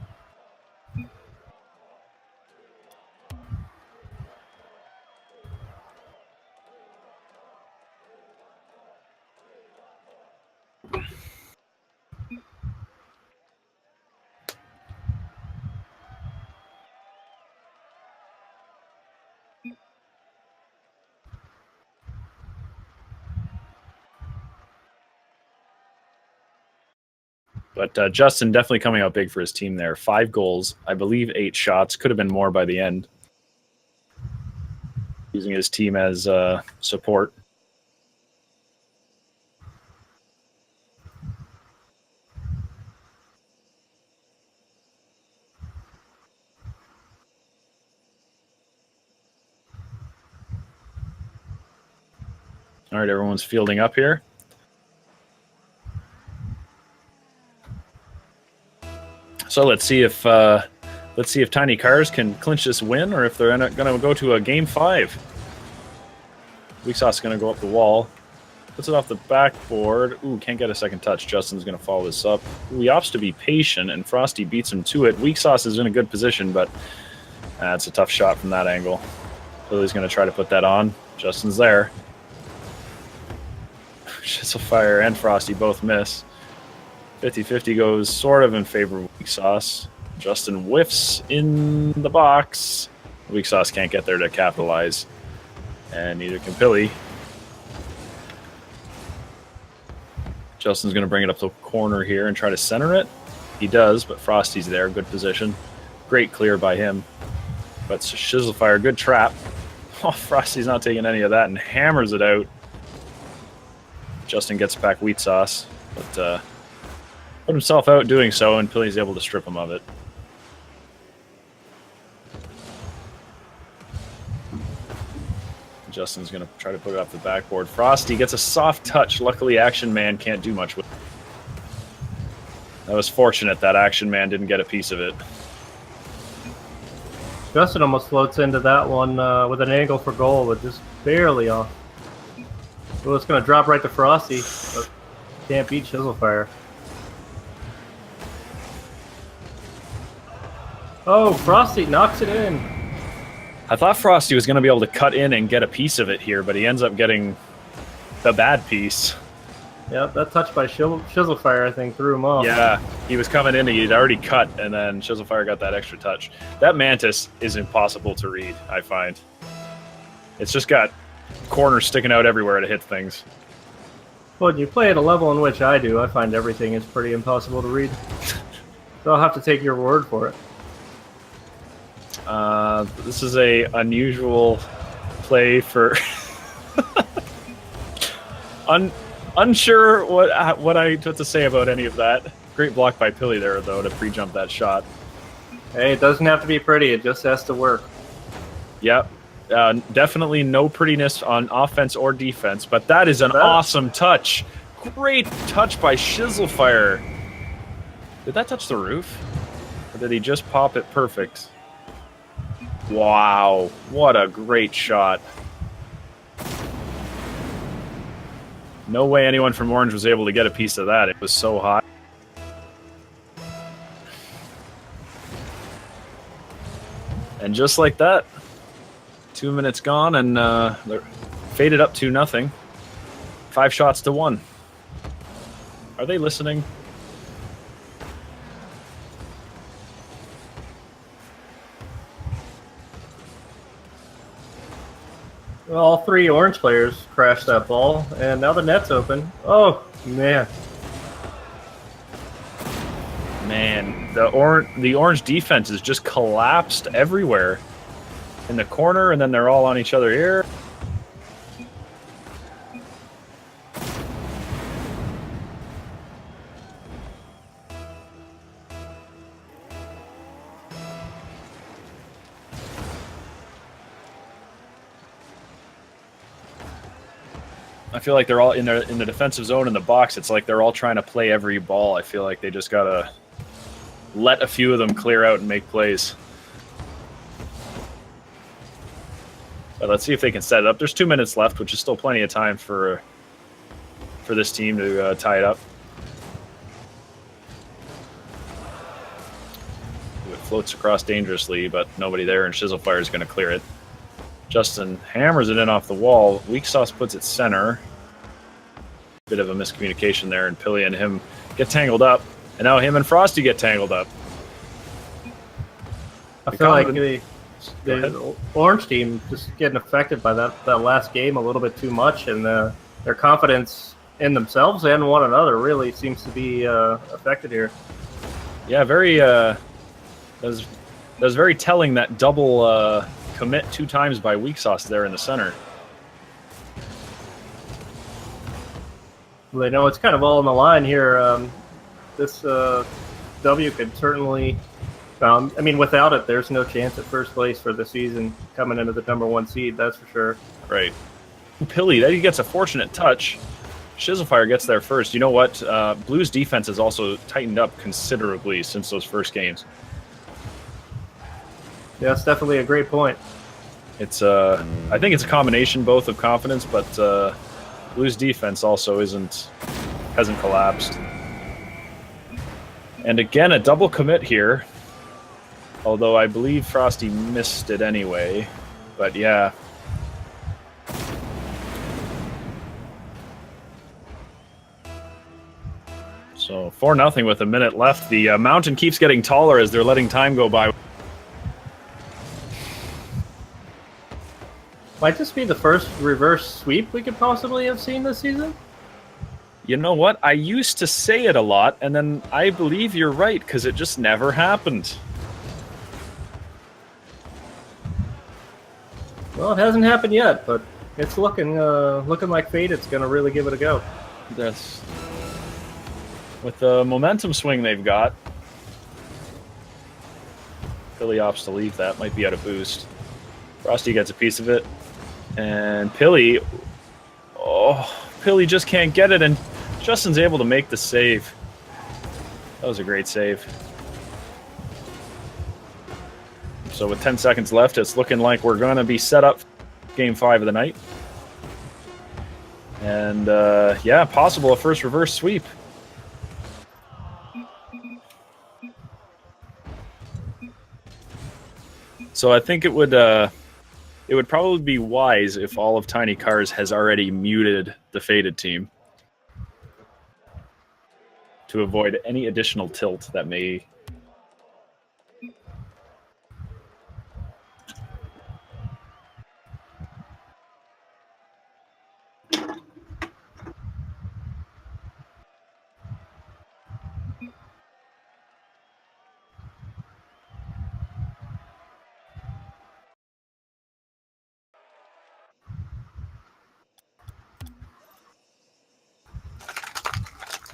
But Justin definitely coming out big for his team there. 5 goals, I believe 8 shots. Could have been more by the end. Using his team as support. All right, everyone's fielding up here. So let's see if Tiny Cars can clinch this win, or if they're going to go to a Game 5. Weak Sauce is going to go up the wall. Puts it off the backboard. Ooh, can't get a second touch. Justin's going to follow this up. Ooh, he opts to be patient, and Frosty beats him to it. Weak Sauce is in a good position, but it's a tough shot from that angle. Lily's going to try to put that on. Justin's there. Shizzlefire and Frosty both miss. 50-50 goes sort of in favor of Weak Sauce. Justin whiffs in the box. Weak Sauce can't get there to capitalize, and neither can Pilly. Justin's going to bring it up to the corner here and try to center it. He does, but Frosty's there. Good position. Great clear by him. But Shizzlefire, good trap. Oh, Frosty's not taking any of that and hammers it out. Justin gets back Wheat Sauce, but put himself out doing so, and Pilly's able to strip him of it. Justin's going to try to put it off the backboard. Frosty gets a soft touch. Luckily, Action Man can't do much with it. That was fortunate that Action Man didn't get a piece of it. Justin almost floats into that one with an angle for goal, but just barely off. Well, it's going to drop right to Frosty, but can't beat Shizzlefire. Oh, Frosty knocks it in. I thought Frosty was going to be able to cut in and get a piece of it here, but he ends up getting the bad piece. Yep, that touch by Shizzlefire, I think, threw him off. Yeah, he was coming in, he'd already cut, and then Shizzlefire got that extra touch. That Mantis is impossible to read, I find. It's just got corners sticking out everywhere to hit things. Well, when you play at a level in which I do, I find everything is pretty impossible to read. So I'll have to take your word for it. This is a unusual play for... Unsure what to say about any of that. Great block by Pilly there, though, to pre-jump that shot. Hey, it doesn't have to be pretty. It just has to work. Yep. Definitely no prettiness on offense or defense, but that is an awesome touch. Great touch by Shizzlefire. Did that touch the roof? Or did he just pop it perfect? Wow. What a great shot. No way anyone from Orange was able to get a piece of that. It was so hot. And just like that, 2 minutes gone, and they're faded up to nothing. 5 shots to 1. Are they listening? Well, all 3 Orange players crashed that ball, and now the net's open. Oh, man. Man, the Orange defense is just collapsed everywhere. In the corner, and then they're all on each other here. I feel like they're all in the defensive zone in the box. It's like they're all trying to play every ball. I feel like they just gotta let a few of them clear out and make plays. But let's see if they can set it up. There's 2 minutes left, which is still plenty of time for this team to tie it up. It floats across dangerously, but nobody there, and Shizzlefire is going to clear it. Justin hammers it in off the wall. Weak Sauce puts it center. Bit of a miscommunication there, and Pilly and him get tangled up, and now him and Frosty get tangled up. I feel like the Orange team just getting affected by that last game a little bit too much, and their confidence in themselves and one another really seems to be affected here. Yeah, very. That was very telling, that double commit 2 times by Weak Sauce there in the center. Well, they know it's kind of all on the line here. This W could certainly. I mean, without it, there's no chance at first place for the season coming into the #1 seed, that's for sure. Right. Pilly, he gets a fortunate touch. Shizzlefire gets there first. You know what? Blues defense has also tightened up considerably since those first games. Yeah, that's definitely a great point. It's I think it's a combination both of confidence, but Blues defense also hasn't collapsed. And again, a double commit here. Although I believe Frosty missed it anyway. But yeah. So 4-0 with a minute left. The mountain keeps getting taller as they're letting time go by. Might this be the first reverse sweep we could possibly have seen this season? You know what? I used to say it a lot, and then I believe you're right, because it just never happened. Well, it hasn't happened yet, but it's looking like Fate. It's going to really give it a go. That's with the momentum swing they've got. Pilly opts to leave that. Might be out of boost. Frosty gets a piece of it. And Pilly... Oh, Pilly just can't get it, and Justin's able to make the save. That was a great save. So with 10 seconds left, it's looking like we're going to be set up for Game 5 of the night. And, yeah, possible a first reverse sweep. So I think it would probably be wise if all of Tiny Cars has already muted the Faded team to avoid any additional tilt that may...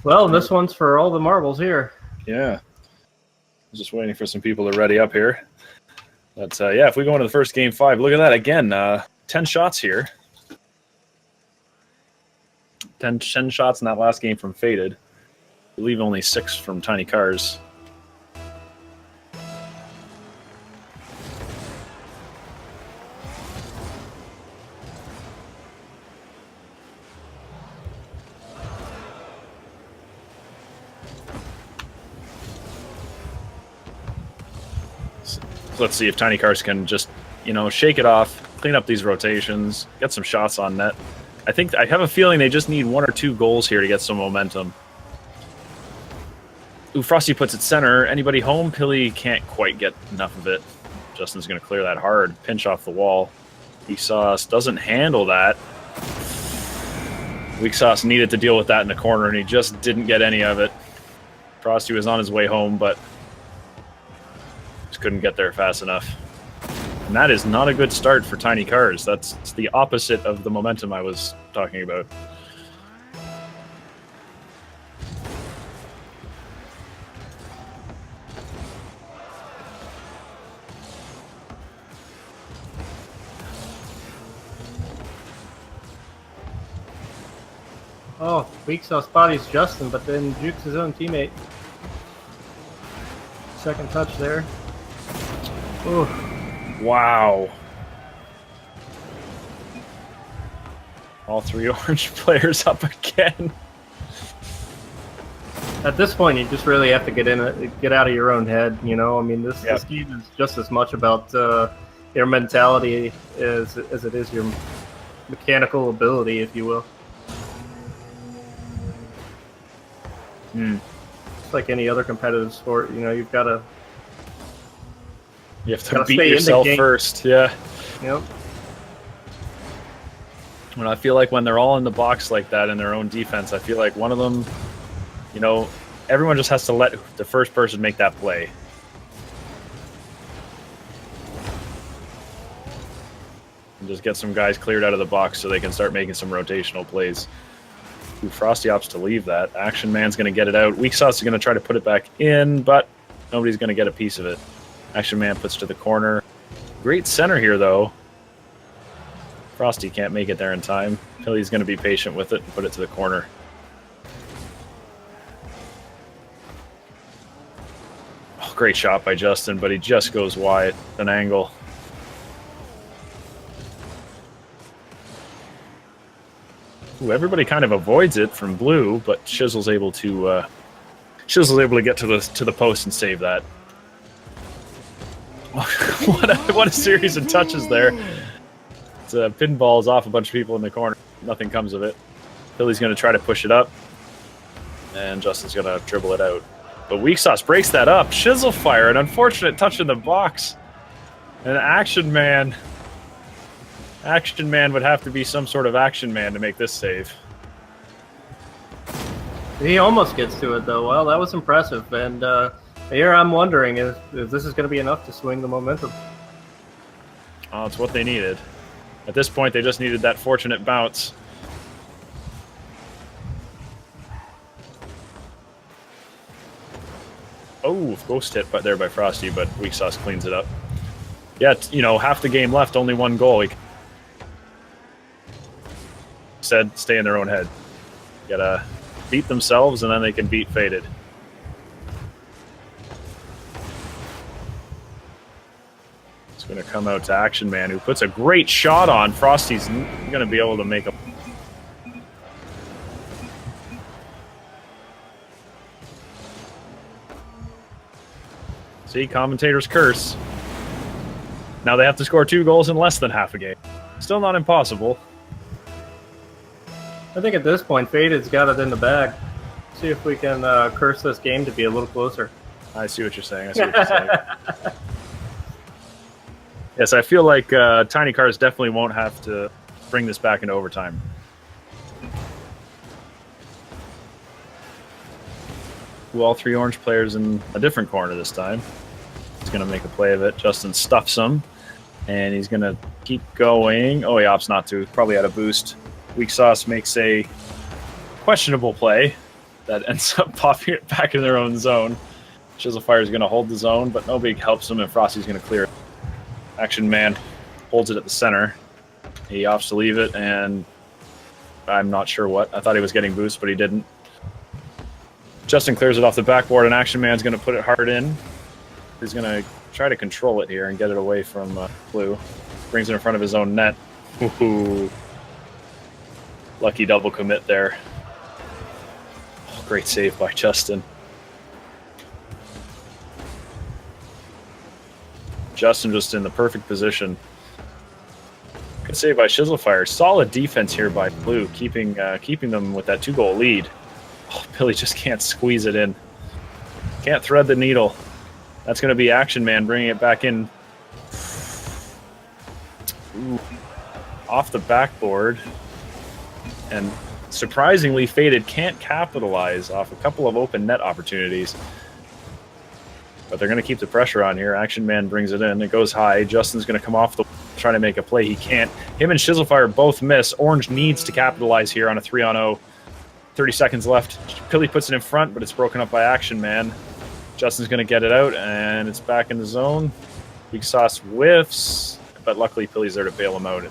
Well, this one's for all the marbles here. Yeah. Just waiting for some people to ready up here. But, yeah, if we go into the first Game 5, look at that. Again, 10 shots here. 10 shots in that last game from Faded. I believe only 6 from Tiny Cars. Let's see if Tiny Cars can just, shake it off, clean up these rotations, get some shots on net. I have a feeling they just need 1 or 2 goals here to get some momentum. Ooh, Frosty puts it center. Anybody home? Pilly can't quite get enough of it. Justin's going to clear that hard. Pinch off the wall. Weak Sauce doesn't handle that. Weak Sauce needed to deal with that in the corner, and he just didn't get any of it. Frosty was on his way home, but couldn't get there fast enough. And that is not a good start for Tiny Cars. That's the opposite of the momentum I was talking about. Oh, Weak Sauce bodies Justin, but then jukes his own teammate. Second touch there. Ooh. Wow. All 3 orange players up again. At this point, you just really have to get out of your own head. I mean, this game is just as much about your mentality as it is your mechanical ability, if you will. It's like any other competitive sport. You've got to. You have to beat yourself first, yeah. Yep. And I feel like when they're all in the box like that in their own defense, I feel like one of them, everyone just has to let the first person make that play. And just get some guys cleared out of the box so they can start making some rotational plays. Ooh, Frosty opts to leave that. Action Man's going to get it out. Weak Sauce is going to try to put it back in, but nobody's going to get a piece of it. Action Man puts to the corner. Great center here, though. Frosty can't make it there in time. Pilly's going to be patient with it and put it to the corner. Oh, great shot by Justin, but he just goes wide. An angle. Ooh, everybody kind of avoids it from blue, but Shizzle's able to get to the post and save that. what a series of touches there. It's pinballs off a bunch of people in the corner. Nothing comes of it. Billy's going to try to push it up, and Justin's going to dribble it out. But Weak Sauce breaks that up. Shizzle fire, an unfortunate touch in the box. An Action Man Action Man would have to be some sort of action man to make this save. He almost gets to it, though. Well, that was impressive. And here I'm wondering if this is going to be enough to swing the momentum. Oh, it's what they needed. At this point, they just needed that fortunate bounce. Oh, ghost hit there by Frosty, but Weak Sauce cleans it up. Yeah, you know, half the game left, only one goal. He said stay in their own head. Gotta beat themselves, and then they can beat Faded. It's going to come out to Action Man, who puts a great shot on. Frosty's going to be able to make a... See, commentators curse. Now they have to score 2 goals in less than half a game. Still not impossible. I think at this point, Faded's got it in the bag. See if we can curse this game to be a little closer. I see what you're saying. I see what you're saying. Yes, I feel like Tiny Cars definitely won't have to bring this back into overtime. All 3 orange players in a different corner this time. He's going to make a play of it. Justin stuffs him, and he's going to keep going. Oh, he opts not to. Probably had a boost. Weak Sauce makes a questionable play that ends up popping it back in their own zone. Chiselfire is going to hold the zone, but nobody helps him, and Frosty's going to clear it. Action Man holds it at the center. He opts to leave it, and I'm not sure what. I thought he was getting boost, but he didn't. Justin clears it off the backboard, and Action Man's going to put it hard in. He's going to try to control it here and get it away from Blue. Brings it in front of his own net. Ooh. Lucky double commit there. Oh, great save by Justin. Justin just in the perfect position. Good save by Chiselfire. Solid defense here by Blue, keeping them with that 2-goal lead. Oh, Billy just can't squeeze it in. Can't thread the needle. That's going to be Action Man bringing it back in. Ooh. Off the backboard. And surprisingly, Faded can't capitalize off a couple of open net opportunities. But they're going to keep the pressure on here. Action Man brings it in. It goes high. Justin's going to come off the trying to make a play. He can't. Him and Chiselfire both miss. Orange needs to capitalize here on a 3-on-0. 30 seconds left. Pilly puts it in front, but it's broken up by Action Man. Justin's going to get it out, and it's back in the zone. Weak Sauce whiffs, but luckily Pilly's there to bail him out.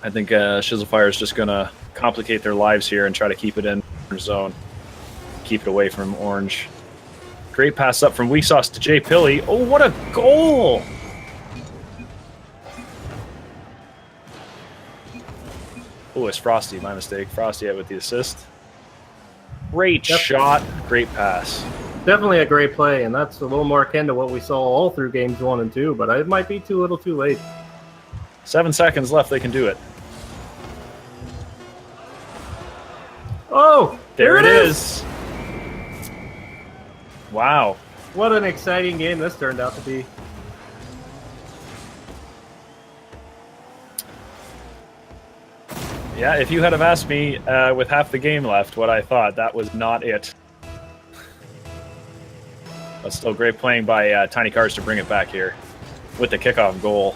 I think Chiselfire is just going to complicate their lives here and try to keep it in the zone. Keep it away from Orange. Great pass up from Weak Sauce to Jay Pilly. Oh, what a goal! Oh, it's Frosty, my mistake. Frosty out with the assist. Great shot, great pass. Definitely a great play, and that's a little more akin to what we saw all through games 1 and 2, but it might be too little too late. 7 seconds left, they can do it. Oh, there it is. Wow. What an exciting game this turned out to be. Yeah, if you had have asked me with half the game left what I thought, that was not it. But still great playing by Tiny Cars to bring it back here with the kickoff goal.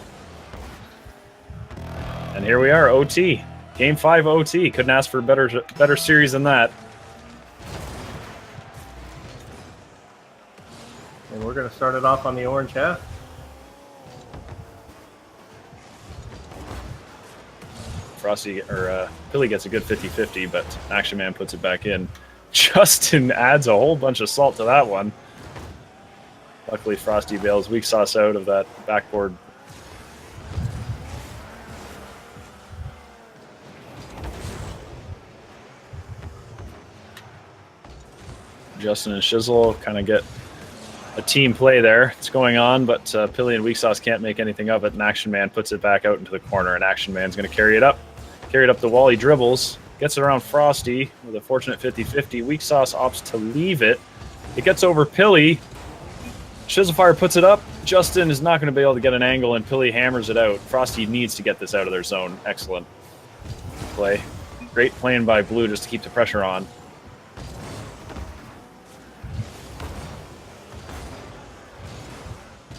And here we are, OT. Game 5 OT. Couldn't ask for a better series than that. And we're going to start it off on the orange half. Frosty or Billy gets a good 50-50, but Action Man puts it back in. Justin adds a whole bunch of salt to that one. Luckily, Frosty bails Weak Sauce out of that backboard. Justin and Shizzle kind of get a team play there. It's going on, but Pilly and Weak Sauce can't make anything of it, and Action Man puts it back out into the corner, and Action Man's going to carry it up. Carry it up the wall. He dribbles, gets it around Frosty with a fortunate 50-50. Weak Sauce opts to leave it. It gets over Pilly. Chiselfire puts it up. Justin is not going to be able to get an angle, and Pilly hammers it out. Frosty needs to get this out of their zone. Excellent play. Great playing by Blue just to keep the pressure on.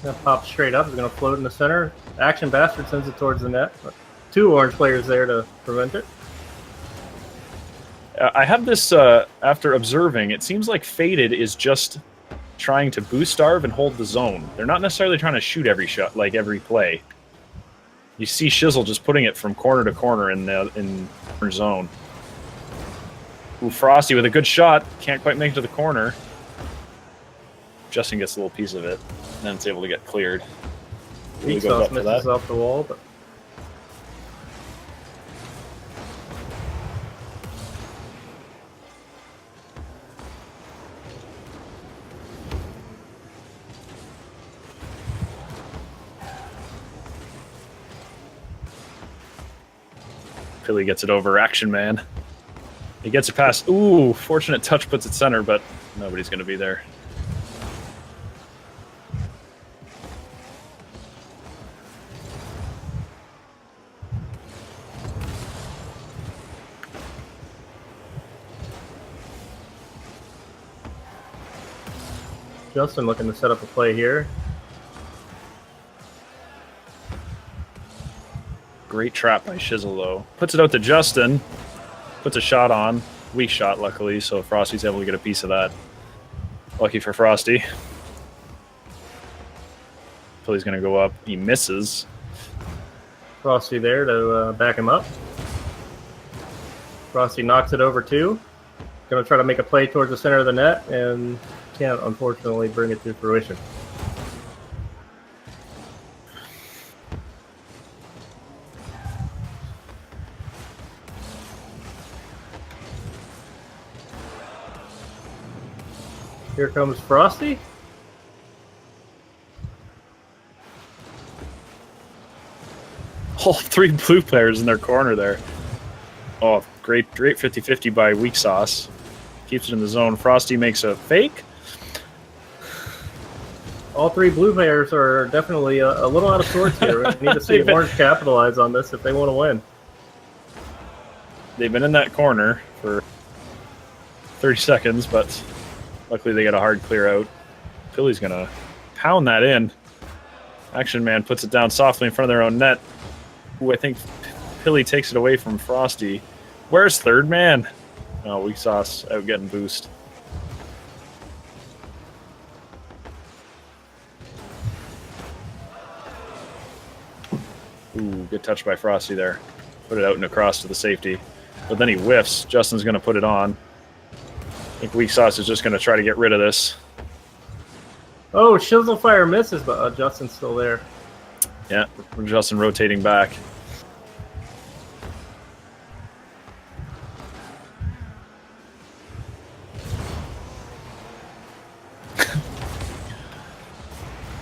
Gonna pop straight up. It's gonna float in the center. Action Bastard sends it towards the net. But 2 orange players there to prevent it. I have this after observing. It seems like Faded is just trying to boost starve and hold the zone. They're not necessarily trying to shoot every shot, like every play. You see Shizzle just putting it from corner to corner in the zone. Ooh, Frosty with a good shot. Can't quite make it to the corner. Justin gets a little piece of it, and then it's able to get cleared. Weak sauce misses off the wall, but Philly gets it over Action Man. He gets it past. Ooh, fortunate touch puts it center, but nobody's going to be there. Justin looking to set up a play here. Great trap by Shizzle, though. Puts it out to Justin. Puts a shot on. Weak shot, luckily, so Frosty's able to get a piece of that. Lucky for Frosty. Philly's going to go up. He misses. Frosty there to back him up. Frosty knocks it over too. Going to try to make a play towards the center of the net and can't, unfortunately, bring it to fruition. Here comes Frosty. All 3 blue players in their corner there. Oh, great 50-50 by Weak Sauce. Keeps it in the zone. Frosty makes a fake. All 3 blue players are definitely a little out of sorts here. We need to see if Orange capitalize on this if they want to win. They've been in that corner for 30 seconds, but luckily they got a hard clear out. Philly's going to pound that in. Action Man puts it down softly in front of their own net. Ooh, I think Philly takes it away from Frosty. Where's third man? Oh, Weak Sauce out getting boost. Ooh, good touch by Frosty there. Put it out and across to the safety. But then he whiffs. Justin's going to put it on. I think Weak Sauce is just going to try to get rid of this. Oh, Shizzle Fire misses, but Justin's still there. Yeah, Justin rotating back.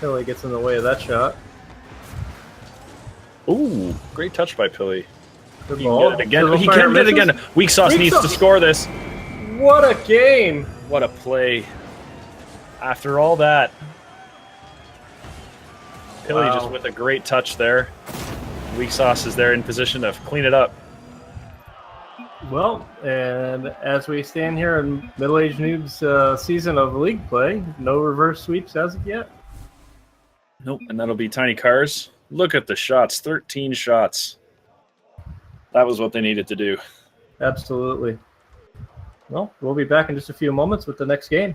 Philly gets in the way of that shot. Ooh, great touch by Pilly. Good He ball. can get it again. Shizzle He Fire can get it misses. again. Weak Sauce Weak needs Sauce. to score this. What a game! What a play. After all that. Pilly Wow. just with a great touch there. Weak Sauce is there in position to clean it up. Well, and as we stand here in Middle Age Noobs season of league play, no reverse sweeps as of yet. Nope, and that'll be Tiny Cars. Look at the shots, 13 shots. That was what they needed to do. Absolutely. Well, we'll be back in just a few moments with the next game.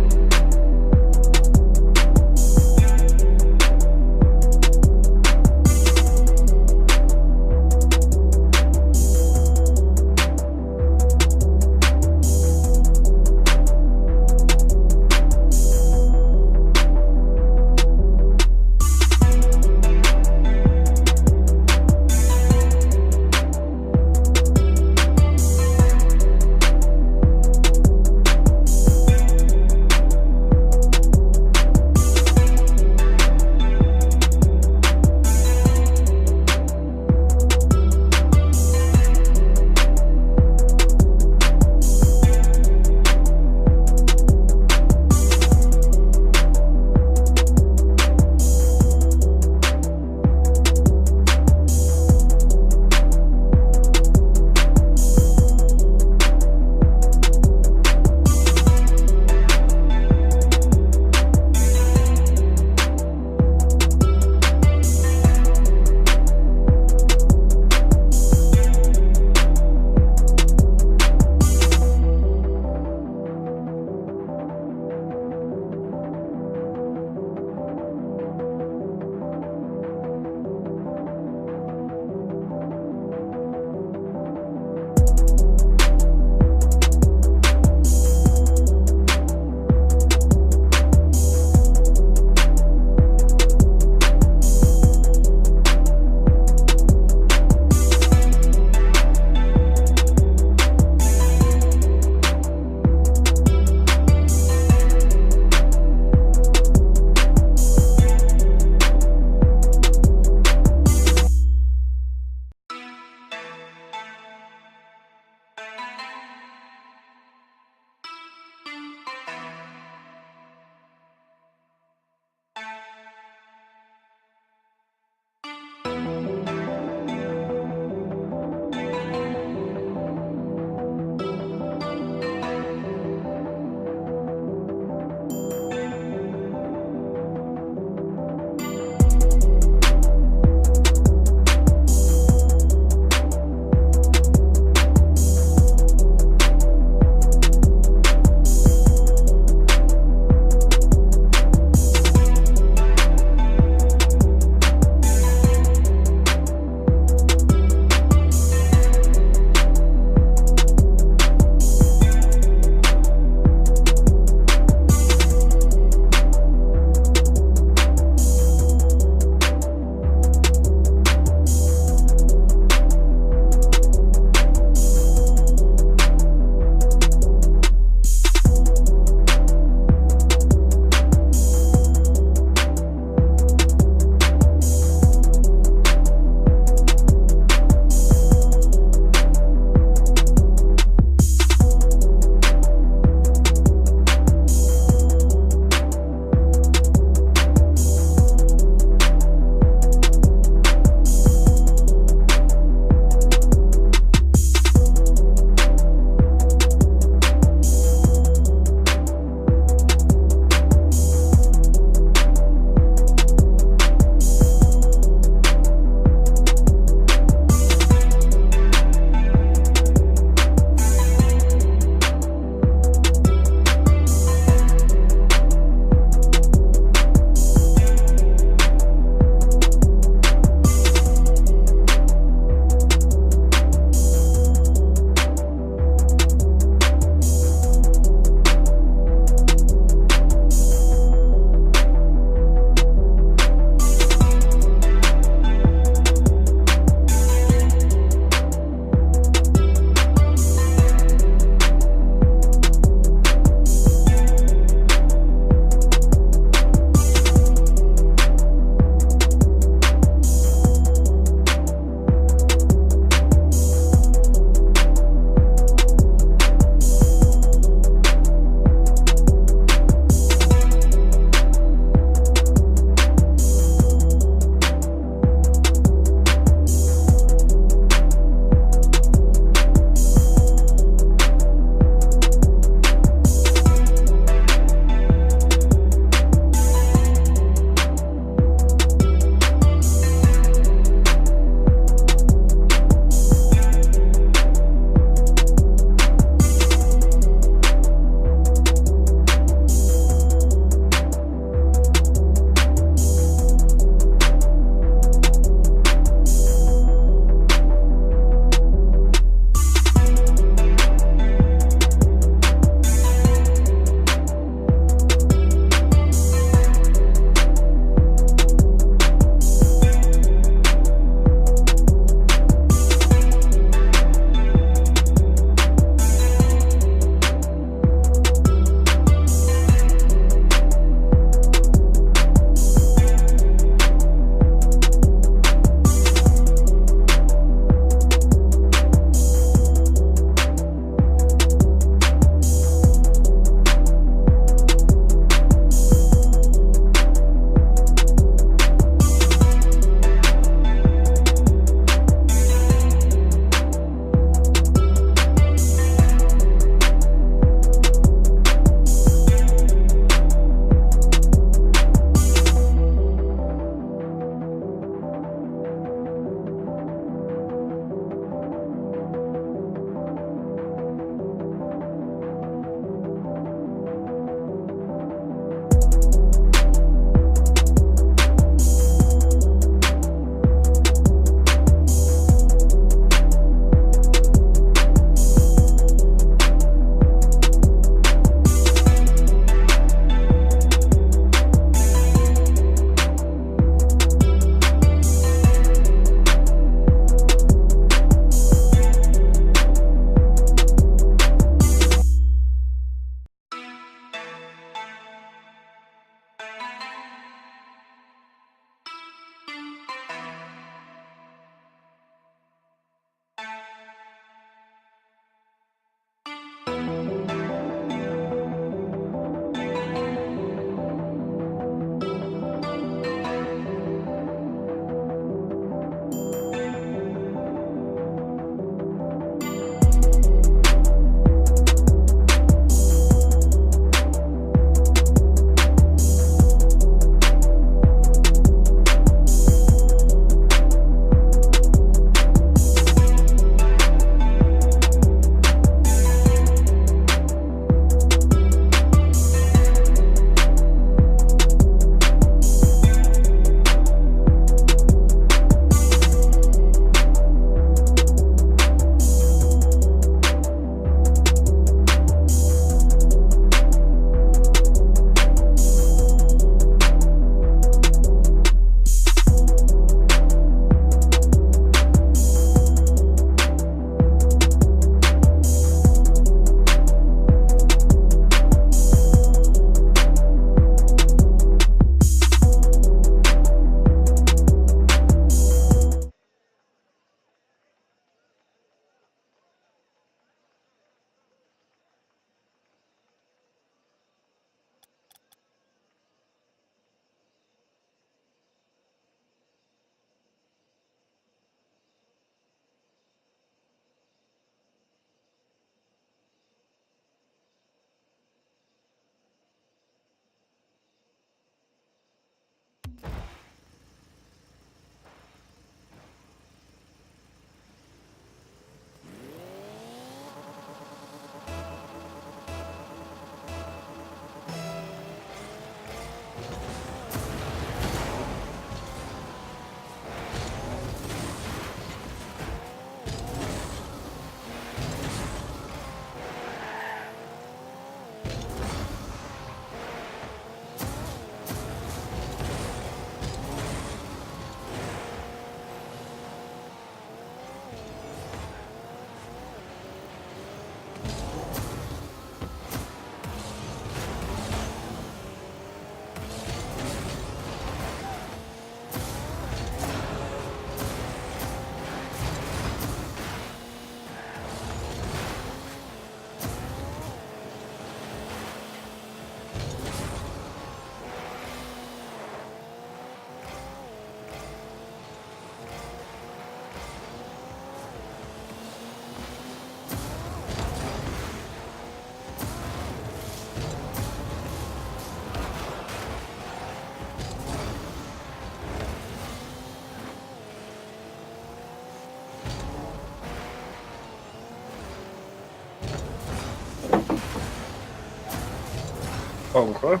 Okay.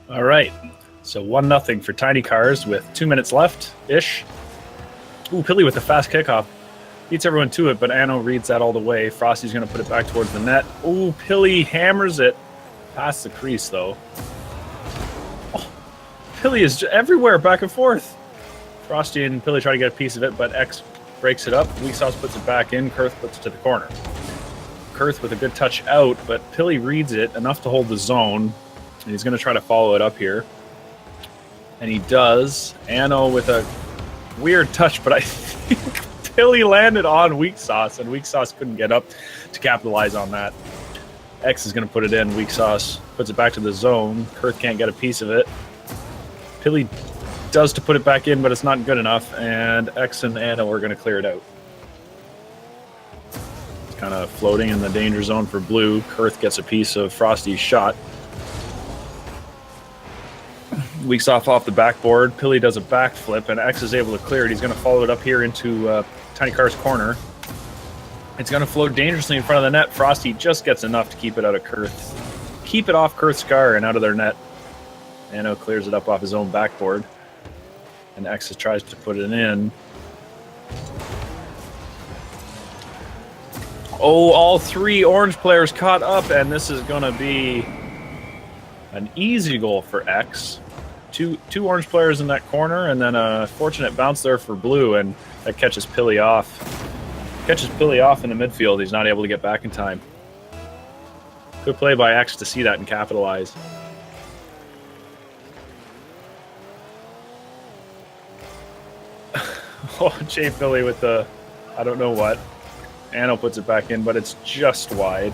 All right. So 1-0 for Tiny Cars with 2 minutes left-ish. Ooh, Pilly with a fast kickoff. Beats everyone to it, but Anno reads that all the way. Frosty's going to put it back towards the net. Ooh, Pilly hammers it past the crease, though. Oh, Pilly is everywhere, back and forth. Frosty and Pilly try to get a piece of it, but X breaks it up. Weak Sauce puts it back in. Kurth puts it to the corner. Kurth with a good touch out, but Pilly reads it enough to hold the zone. And he's going to try to follow it up here. And he does. Anno with a weird touch, but I think Pilly landed on Weak Sauce, and Weak Sauce couldn't get up to capitalize on that. X is going to put it in. Weak Sauce puts it back to the zone. Kurth can't get a piece of it. Pilly does to put it back in, but it's not good enough, and X and Anno are going to clear it out. It's kind of floating in the danger zone for blue. Kurth gets a piece of Frosty's shot. Weaks off the backboard. Pilly does a backflip, and X is able to clear it. He's going to follow it up here into Tiny Car's corner. It's going to float dangerously in front of the net. Frosty just gets enough to keep it out of Kurth. Keep it off Kurth's car and out of their net. Anno clears it up off his own backboard. And X tries to put it in. Oh, all 3 orange players caught up, and this is going to be an easy goal for X. Two orange players in that corner, and then a fortunate bounce there for blue, and that catches Pilly off. Catches Pilly off in the midfield. He's not able to get back in time. Good play by X to see that and capitalize. Oh, Jay Pilly with the, I don't know what. Anno puts it back in, but it's just wide.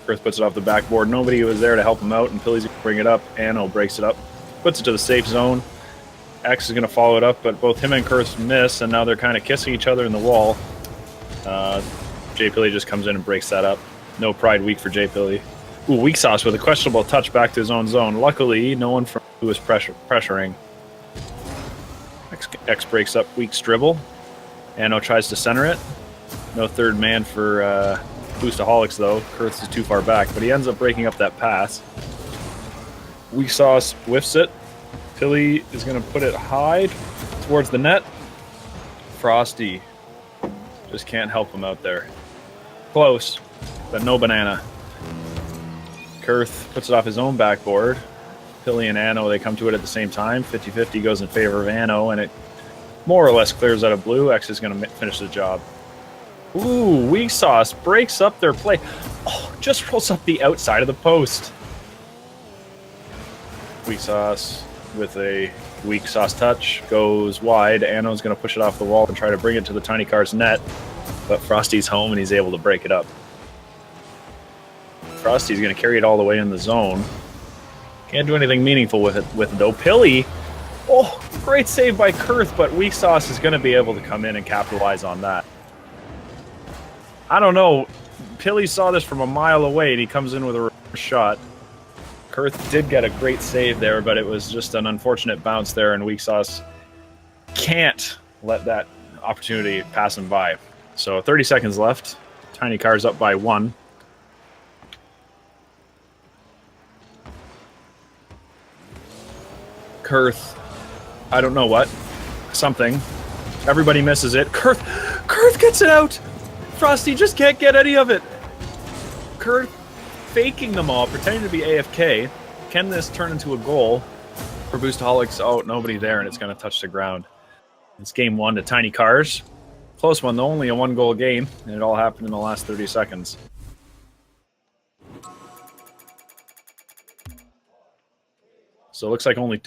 Kurth puts it off the backboard. Nobody was there to help him out, and Pilly's going to bring it up. Anno breaks it up, puts it to the safe zone. X is going to follow it up, but both him and Kurth miss, and now they're kind of kissing each other in the wall. J Pilly just comes in and breaks that up. No pride weak for J Pilly. Ooh, Weak Sauce with a questionable touch back to his own zone. Luckily, no one from who was pressuring. X breaks up Weak's dribble. Anno tries to center it. No third man for Boostaholics, though. Kurth is too far back, but he ends up breaking up that pass. Weak Sauce whiffs it. Pilly is going to put it high towards the net. Frosty just can't help him out there. Close, but no banana. Kurth puts it off his own backboard. Pilly and Anno, they come to it at the same time. 50-50 goes in favor of Anno, and it more or less clears out of blue. X is going to finish the job. Ooh, Weak Sauce breaks up their play. Oh, just rolls up the outside of the post. Weak Sauce with a Weak Sauce touch goes wide. Anno's going to push it off the wall and try to bring it to the Tiny Car's net, but Frosty's home and he's able to break it up. Frosty's going to carry it all the way in the zone. Can't do anything meaningful with it though. Pilly, oh, great save by Kurth, but Weak Sauce is going to be able to come in and capitalize on that. I don't know. Pilly saw this from a mile away, and he comes in with a reverse shot. Kurth did get a great save there, but it was just an unfortunate bounce there, and Weak Sauce can't let that opportunity pass him by. So 30 seconds left. Tiny Car's up by 1. Kurth, I don't know what. Something. Everybody misses it. Kurth gets it out! Frosty just can't get any of it. Kurth faking them all, pretending to be AFK. Can this turn into a goal for Boostaholics? Oh, nobody there, and it's going to touch the ground. It's game 1 to Tiny Cars. Close one, though, only a 1-goal game, and it all happened in the last 30 seconds. So it looks like only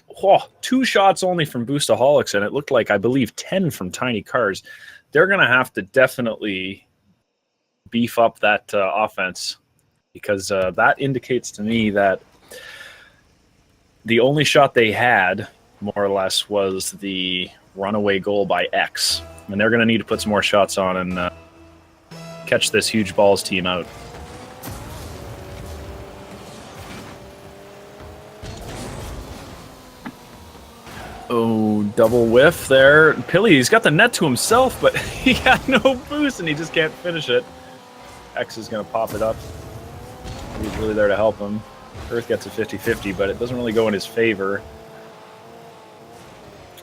2 shots only from Boostaholics, and it looked like, I believe, 10 from Tiny Cars. They're going to have to definitely beef up that offense, because that indicates to me that the only shot they had, more or less, was the runaway goal by X. And they're going to need to put some more shots on and catch this huge balls team out. Oh, double whiff there. Pilly, he's got the net to himself, but he got no boost and he just can't finish it. X is going to pop it up. He's really there to help him. Earth gets a 50-50, but it doesn't really go in his favor.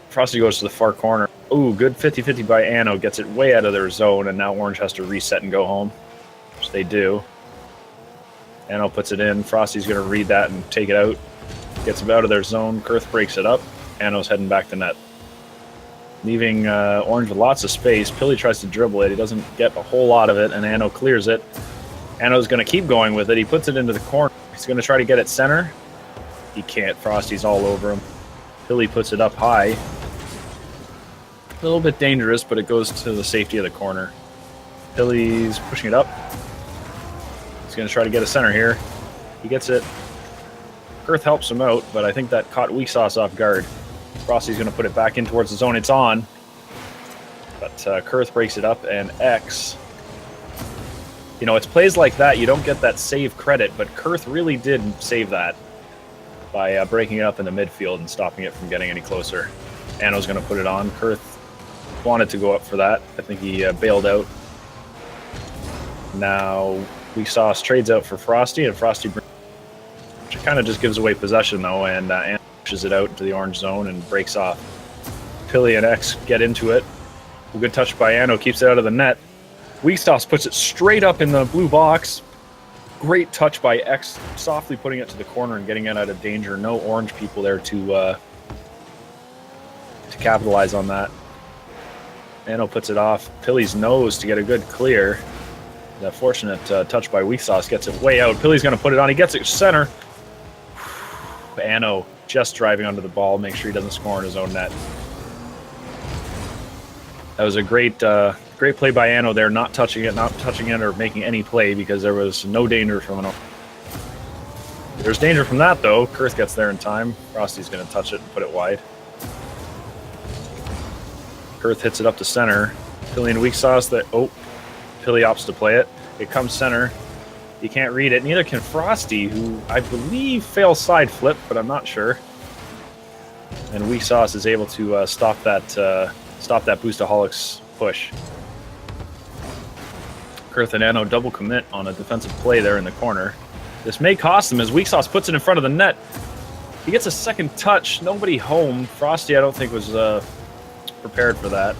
Frosty goes to the far corner. Ooh, good 50-50 by Anno. Gets it way out of their zone, and now Orange has to reset and go home, which they do. Anno puts it in. Frosty's going to read that and take it out. Gets it out of their zone. Kurth breaks it up. Anno's heading back to net. Leaving Orange with lots of space. Pilly tries to dribble it. He doesn't get a whole lot of it, and Anno clears it. Anno's going to keep going with it. He puts it into the corner. He's going to try to get it center. He can't. Frosty's all over him. Pilly puts it up high. A little bit dangerous, but it goes to the safety of the corner. Pilly's pushing it up. He's going to try to get a center here. He gets it. Kurth helps him out, but I think that caught Weak Sauce off guard. Frosty's going to put it back in towards the zone. It's on. But Kurth breaks it up, and X... You know, it's plays like that, you don't get that save credit, but Kurth really did save that by breaking it up in the midfield and stopping it from getting any closer. Anno's going to put it on. Kurth wanted to go up for that. I think he bailed out. Now, Weak Sauce trades out for Frosty, and Frosty kind of just gives away possession, though, and Anno pushes it out into the orange zone and breaks off. Pilly and X get into it. A good touch by Anno, keeps it out of the net. Weak Sauce puts it straight up in the blue box. Great touch by X, softly putting it to the corner and getting it out of danger. No orange people there to capitalize on that. Anno puts it off Pilly's nose to get a good clear. The fortunate touch by Weak Sauce gets it way out. Pilly's going to put it on. He gets it center. Anno just driving onto the ball. Make sure he doesn't score in his own net. That was a great play by Anno there, not touching it or making any play because there was no danger from it. There's danger from that, though. Kurth gets there in time. Frosty's going to touch it and put it wide. Kurth hits it up to center. Pilly and Weak Sauce. Pilly opts to play it. It comes center. You can't read it. Neither can Frosty, who I believe fails side flip, but I'm not sure. And Weak Sauce is able to stop that Boostaholics push. Kurth and Anno double commit on a defensive play there in the corner. This may cost them as Weak Sauce puts it in front of the net. He gets a second touch. Nobody home. Frosty, I don't think, was prepared for that.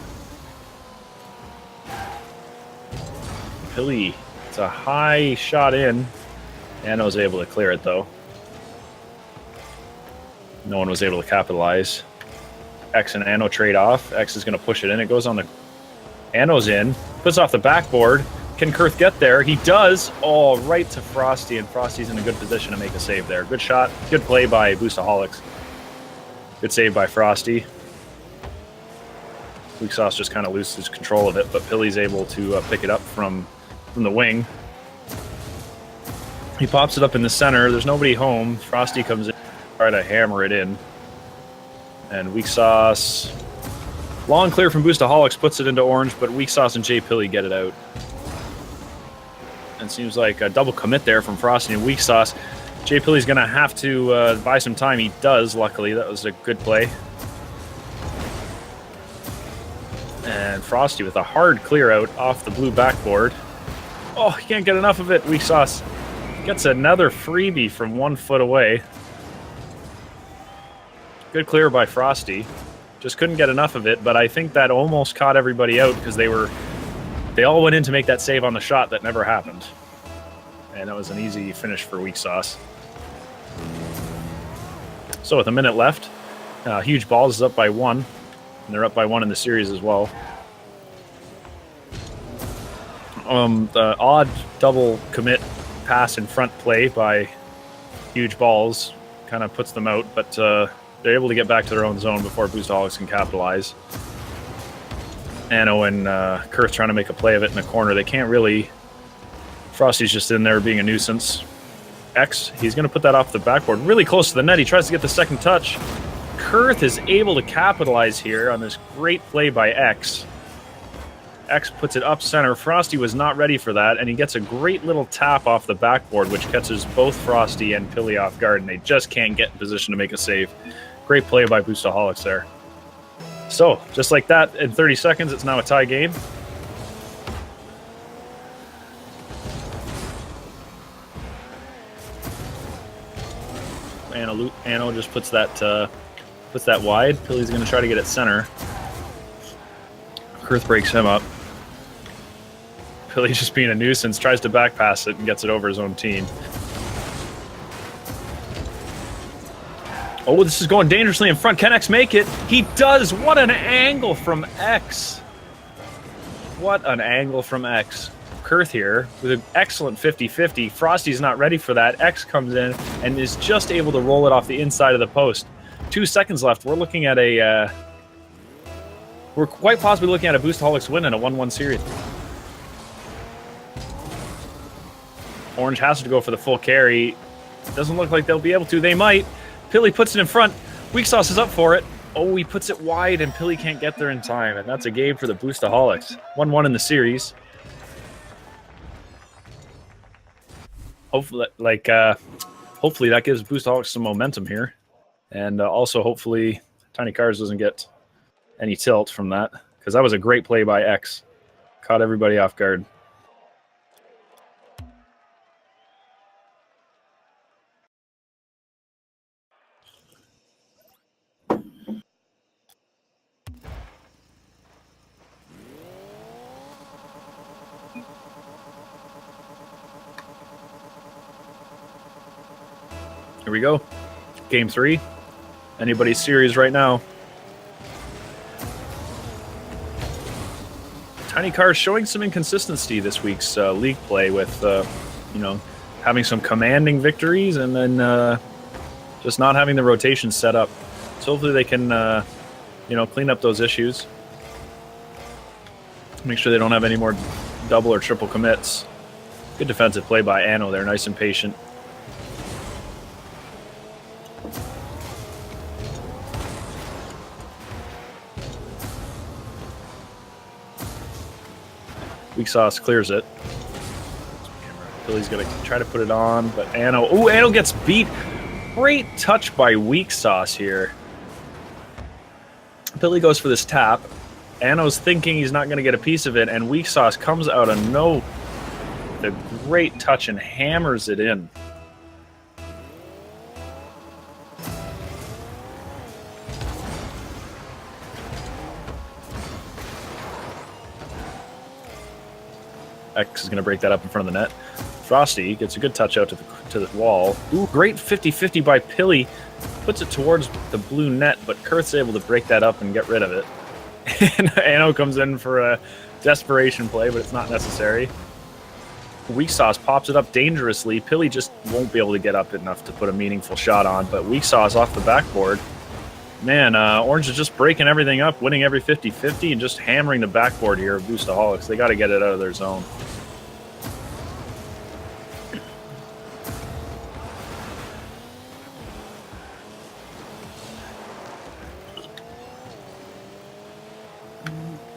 Pilly, it's a high shot in. Anno's able to clear it, though. No one was able to capitalize. X and Anno trade off. X is going to push it in. It goes on the... Anno's in. Puts off the backboard. Can Kurth get there? He does. Oh, right to Frosty, and Frosty's in a good position to make a save there. Good shot. Good play by Boostaholics. Good save by Frosty. Weak Sauce just kind of loses control of it, but Pilly's able to pick it up from the wing. He pops it up in the center. There's nobody home. Frosty comes in to try to hammer it in. And Weak Sauce, long clear from Boostaholics, puts it into orange, but Weak Sauce and Jay Pilly get it out. And seems like a double commit there from Frosty and Weak Sauce. Jay Pilly's going to have to buy some time. He does, luckily. That was a good play. And Frosty with a hard clear out off the blue backboard. Oh, he can't get enough of it. Weak Sauce gets another freebie from 1 foot away. Good clear by Frosty. Just couldn't get enough of it, but I think that almost caught everybody out because they all went in to make that save on the shot that never happened. And that was an easy finish for Weak Sauce. So with a minute left, Huge Balls is up by 1. And they're up by 1 in the series as well. The odd double commit pass in front play by Huge Balls kind of puts them out, but they're able to get back to their own zone before Boostaholics can capitalize. Anno and Kurth trying to make a play of it in the corner. They can't really. Frosty's just in there being a nuisance. X, he's going to put that off the backboard. Really close to the net. He tries to get the second touch. Kurth is able to capitalize here on this great play by X. X puts it up center. Frosty was not ready for that, and he gets a great little tap off the backboard, which catches both Frosty and Pilly off guard, and they just can't get in position to make a save. Great play by Boostaholics there. So, just like that, in 30 seconds, it's now a tie game. Anno just puts that wide. Pilly's going to try to get it center. Kurth breaks him up. Pilly just being a nuisance, tries to back pass it and gets it over his own team. Oh, this is going dangerously in front. Can X make it? He does! What an angle from X! What an angle from X. Kurth here with an excellent 50-50. Frosty's not ready for that. X comes in and is just able to roll it off the inside of the post. 2 seconds left. We're looking at a... we're quite possibly looking at a Boostaholics win in a 1-1 series. Orange has to go for the full carry. Doesn't look like they'll be able to. They might. Pilly puts it in front. Weak Sauce is up for it. Oh, he puts it wide, and Pilly can't get there in time. And that's a game for the Boostaholics. 1-1 in the series. Hopefully, hopefully that gives Boostaholics some momentum here. And also, hopefully, Tiny Cars doesn't get any tilt from that. Because that was a great play by X. Caught everybody off guard. Here we go. Game 3. Anybody's series right now. Tiny Cars showing some inconsistency this week's league play with, you know, having some commanding victories and then just not having the rotation set up. So hopefully they can, you know, clean up those issues. Make sure they don't have any more double or triple commits. Good defensive play by Anno there, nice and patient. Weak Sauce clears it. Billy's going to try to put it on, but Anno... Ooh, Anno gets beat. Great touch by Weak Sauce here. Billy goes for this tap. Anno's thinking he's not going to get a piece of it, and Weak Sauce comes out of no... The great touch and hammers it in. X is going to break that up in front of the net. Frosty gets a good touch out to the wall. Ooh, great 50-50 by Pilly. Puts it towards the blue net, but Kurth's able to break that up and get rid of it. And Anno comes in for a desperation play, but it's not necessary. Weak Sauce pops it up dangerously. Pilly just won't be able to get up enough to put a meaningful shot on, but Weak Sauce off the backboard. Man, Orange is just breaking everything up, winning every 50-50, and just hammering the backboard here of Boostaholics. They got to get it out of their zone.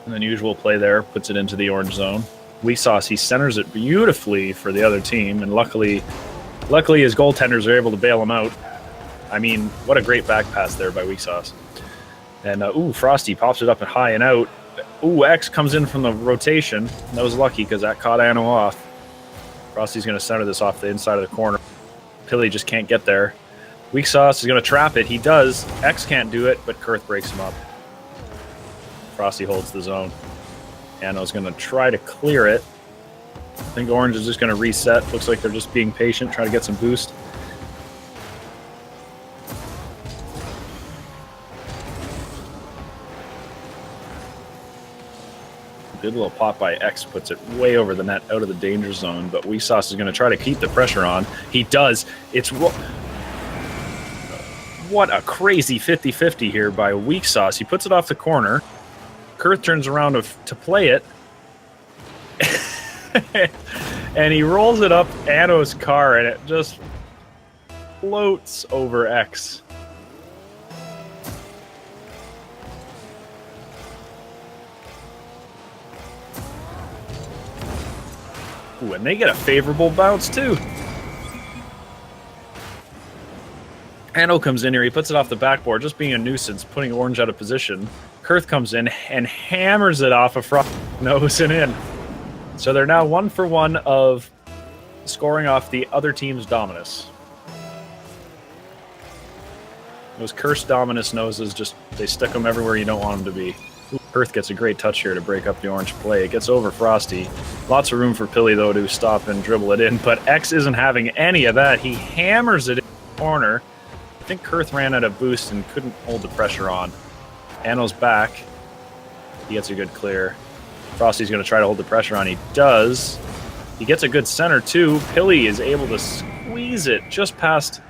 An unusual play there, puts it into the orange zone. Weak Sauce, he centers it beautifully for the other team, and luckily his goaltenders are able to bail him out. I mean, what a great back pass there by Weak Sauce. And, ooh, Frosty pops it up and high and out. Ooh, X comes in from the rotation. That was lucky because that caught Anno off. Frosty's going to center this off the inside of the corner. Pilly just can't get there. Weak Sauce is going to trap it. He does. X can't do it, but Kurth breaks him up. Frosty holds the zone. Anno's going to try to clear it. I think Orange is just going to reset. Looks like they're just being patient, trying to get some boost. Good little pop by X, puts it way over the net, out of the danger zone, but Weak Sauce is going to try to keep the pressure on. He does. It's what a crazy 50-50 here by Weak Sauce. He puts it off the corner. Kurth turns around to play it. And he rolls it up Anno's car, and it just floats over X. Ooh, and they get a favorable bounce, too. Anno comes in here. He puts it off the backboard, just being a nuisance, putting Orange out of position. Kurth comes in and hammers it off a front nose and in. So they're now 1 for 1 of scoring off the other team's Dominus. Those cursed Dominus noses, just they stick them everywhere you don't want them to be. Kurth gets a great touch here to break up the Orange play. It gets over Frosty. Lots of room for Pilly, though, to stop and dribble it in. But X isn't having any of that. He hammers it in the corner. I think Kurth ran out of boost and couldn't hold the pressure on. Anno's back. He gets a good clear. Frosty's going to try to hold the pressure on. He does. He gets a good center, too. Pilly is able to squeeze it just past,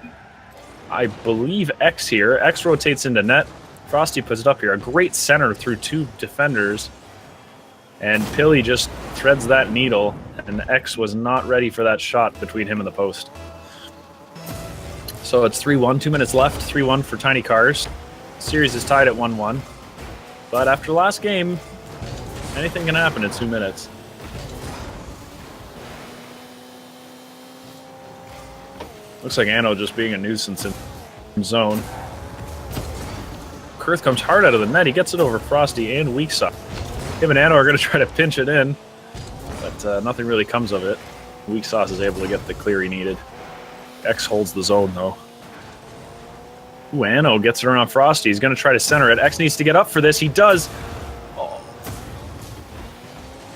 I believe, X here. X rotates into net. Frosty puts it up here. A great center through 2 defenders. And Pilly just threads that needle. And X was not ready for that shot between him and the post. So it's 3-1. 2 minutes left. 3-1 for Tiny Cars. Series is tied at 1-1. But after last game, anything can happen in 2 minutes. Looks like Anno just being a nuisance in zone. Kurth comes hard out of the net. He gets it over Frosty and Weak Sauce. Him and Anno are going to try to pinch it in, but nothing really comes of it. Weak Sauce is able to get the clear he needed. X holds the zone, though. Ooh, Anno gets it around Frosty. He's going to try to center it. X needs to get up for this. He does. Oh.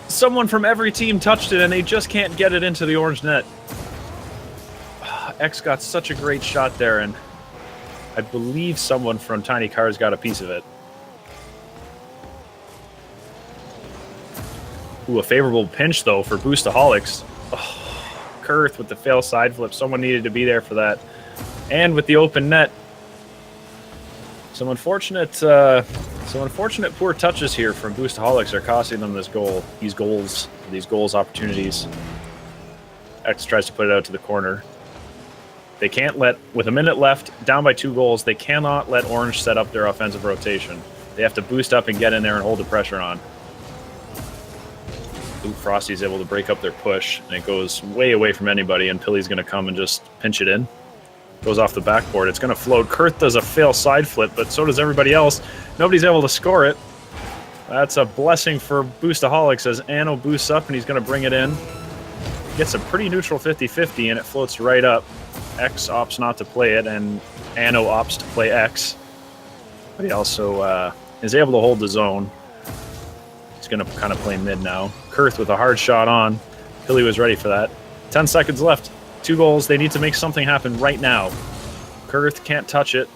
Someone from every team touched it, and they just can't get it into the Orange net. X got such a great shot there, and I believe someone from Tiny Cars got a piece of it. Ooh, a favorable pinch, though, for Boostaholics. Oh, Kurth with the fail side flip. Someone needed to be there for that. And with the open net. Some unfortunate poor touches here from Boostaholics are costing them this goal. These goals opportunities. X tries to put it out to the corner. They can't let, with a minute left, down by 2 goals, they cannot let Orange set up their offensive rotation. They have to boost up and get in there and hold the pressure on. Ooh, Frosty's able to break up their push, and it goes way away from anybody, and Pilly's going to come and just pinch it in. Goes off the backboard. It's going to float. Kurth does a fail side flip, but so does everybody else. Nobody's able to score it. That's a blessing for Boostaholics as Anno boosts up, and he's going to bring it in. Gets a pretty neutral 50-50, and it floats right up. X opts not to play it, and Anno opts to play X. But he also is able to hold the zone. He's going to kind of play mid now. Kurth with a hard shot on. Pilly was ready for that. 10 seconds left. 2 goals. They need to make something happen right now. Kurth can't touch it.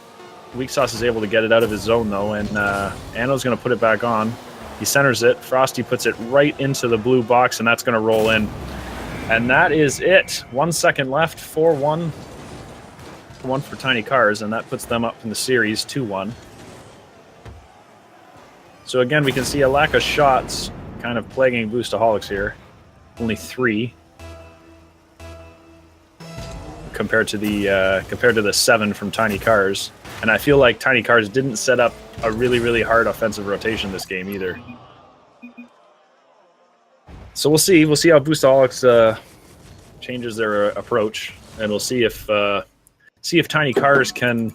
Weak Sauce is able to get it out of his zone, though, and Anno's going to put it back on. He centers it. Frosty puts it right into the blue box, and that's going to roll in. And that is it. 1 second left. 4-1. 1 for Tiny Cars, and that puts them up in the series 2-1. So again, we can see a lack of shots kind of plaguing Boostaholics here. Only 3 compared to the 7 from Tiny Cars. And I feel like Tiny Cars didn't set up a really, really hard offensive rotation this game either. So we'll see. We'll see how Boostaholics changes their approach, and we'll see if Tiny Cars can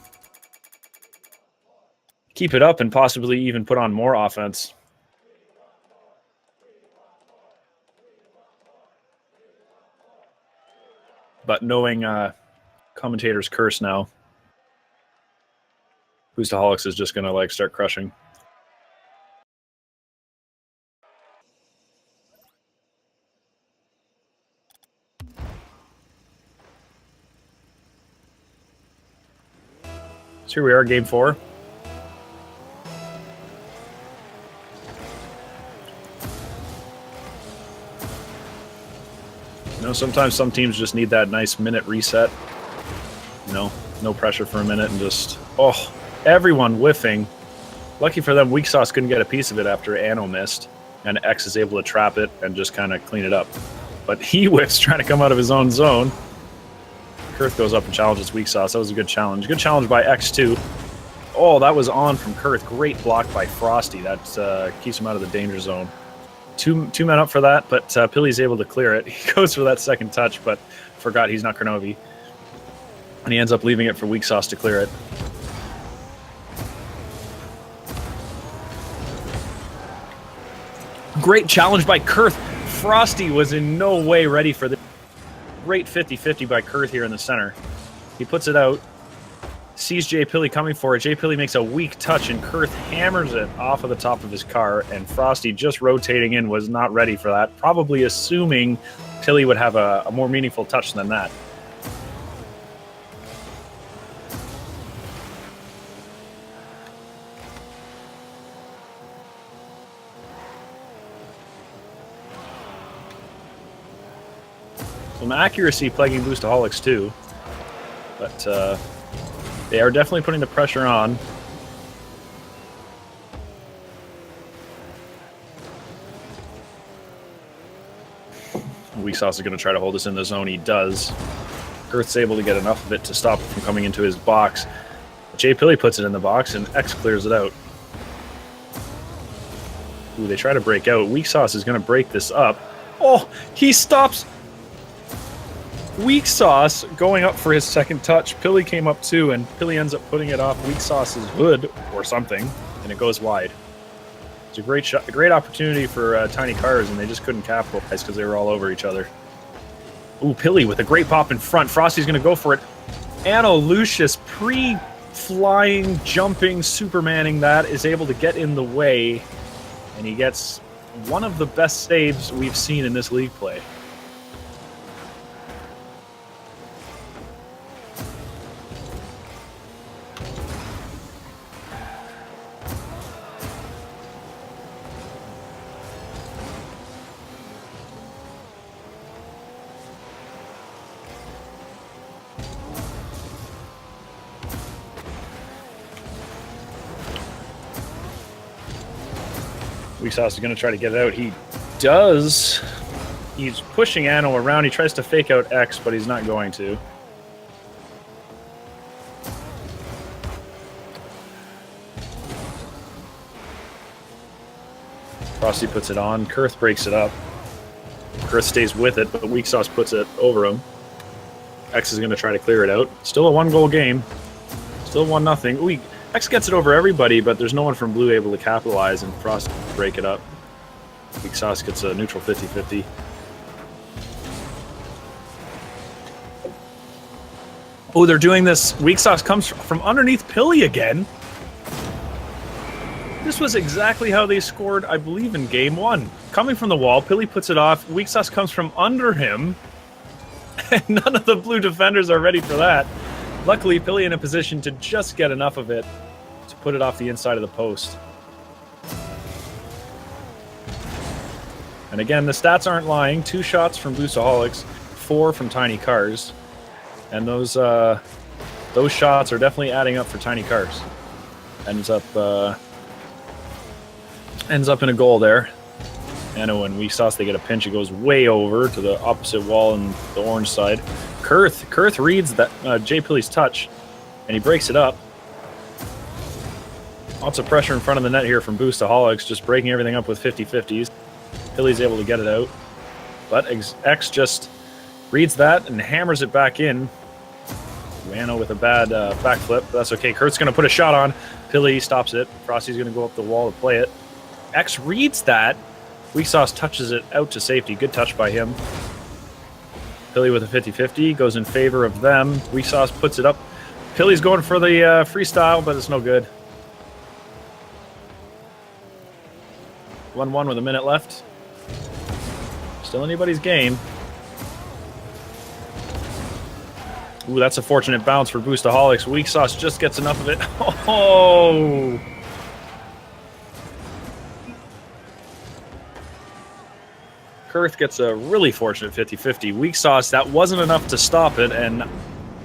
keep it up and possibly even put on more offense. But knowing commentator's curse now, Boostaholics is just going to start crushing. So here we are, game 4. Sometimes some teams just need that nice minute reset. no pressure for a minute and just, everyone whiffing. Lucky for them, Weak Sauce couldn't get a piece of it after Anno missed, and X is able to trap it and just kind of clean it up. But he whiffs trying to come out of his own zone. Kurth goes up and challenges Weak Sauce. That was a good challenge. Good challenge by X too. Oh, that was on from Kurth. Great block by Frosty. That keeps him out of the danger zone. Two men up for that, but Pilly's able to clear it. He goes for that second touch, but forgot he's not Kronovi. And he ends up leaving it for Weak Sauce to clear it. Great challenge by Kurth. Frosty was in no way ready for the great 50-50 by Kurth here in the center. He puts it out, sees J. Pilly coming for it. J. Pilly makes a weak touch, and Kurth hammers it off of the top of his car, and Frosty, just rotating in, was not ready for that, probably assuming Pilly would have a more meaningful touch than that. Some accuracy plaguing Boostaholics too, but they are definitely putting the pressure on. Weak Sauce is going to try to hold us in the zone. He does. Kurth's able to get enough of it to stop it from coming into his box. J. Pilly puts it in the box, and X clears it out. Ooh, they try to break out. Weak Sauce is going to break this up. Oh, he stops Weak Sauce going up for his second touch. Pilly came up too, and Pilly ends up putting it off Weak Sauce's hood or something, and it goes wide. It's a great shot, a great opportunity for Tiny Cars, and they just couldn't capitalize because they were all over each other. Ooh, Pilly with a great pop in front. Frosty's going to go for it. Anno Lucius, pre-flying, jumping, Supermaning that, is able to get in the way, and he gets one of the best saves we've seen in this league play. Weak Sauce is going to try to get it out. He does. He's pushing Anno around. He tries to fake out X, but he's not going to. Frosty puts it on. Kurth breaks it up. Kurth stays with it, but Weak Sauce puts it over him. X is going to try to clear it out. Still a one-goal game. Still 1-0. Ooh, X gets it over everybody, but there's no one from Blue able to capitalize, and Frost break it up. Weak Sauce gets a neutral 50-50. Oh, they're doing this. Weak Sauce comes from underneath Pilly again. This was exactly how they scored, I believe, in Game 1. Coming from the wall, Pilly puts it off. Weak Sauce comes from under him. And none of the Blue defenders are ready for that. Luckily, Pilly in a position to just get enough of it to put it off the inside of the post. And again, the stats aren't lying. 2 shots from Boostaholics, 4 from Tiny Cars. And those shots are definitely adding up for Tiny Cars. Ends up in a goal there. Anno and Weak Sauce, they get a pinch. It goes way over to the opposite wall on the orange side. Kurth reads that J. Pilly's touch, and he breaks it up. Lots of pressure in front of the net here from Boostaholics, just breaking everything up with 50-50s. Pilly's able to get it out, but X just reads that and hammers it back in. Anno with a bad backflip, but that's okay. Kurt's going to put a shot on. Pilly stops it. Frosty's going to go up the wall to play it. X reads that. Weak Sauce touches it out to safety. Good touch by him. Pilly with a 50-50 goes in favor of them. Weak Sauce puts it up. Pilly's going for the freestyle, but it's no good. 1-1 with a minute left. Still anybody's game. Ooh, that's a fortunate bounce for Boostaholics. Weak Sauce just gets enough of it. Oh! Kurth gets a really fortunate 50-50. Weak Sauce, that wasn't enough to stop it, and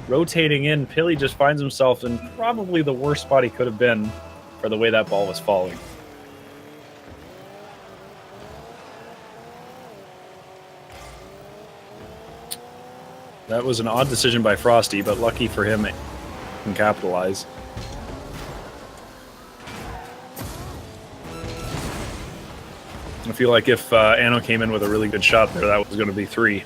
rotating in. Pili just finds himself in probably the worst spot he could have been for the way that ball was falling. That was an odd decision by Frosty, but lucky for him, it can capitalize. I feel like if Anno came in with a really good shot there, that was going to be 3.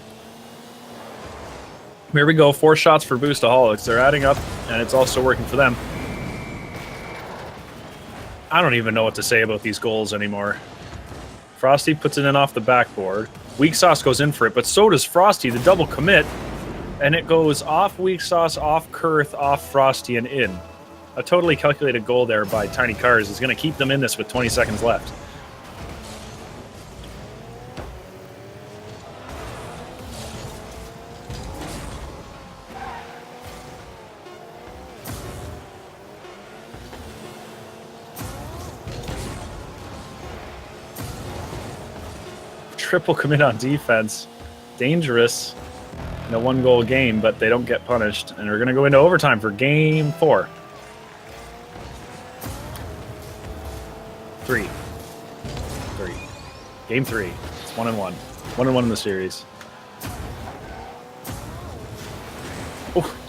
Here we go, 4 shots for Boostaholics. They're adding up, and it's also working for them. I don't even know what to say about these goals anymore. Frosty puts it in off the backboard. Weak Sauce goes in for it, but so does Frosty, the double commit. And it goes off Weak Sauce, off Kurth, off Frosty, and in. A totally calculated goal there by Tiny Cars is going to keep them in this with 20 seconds left. Triple commit on defense. Dangerous in a 1-goal game, but they don't get punished. And we're going to go into overtime for game 4. 3. Game 3. It's 1-1. 1-1 in the series.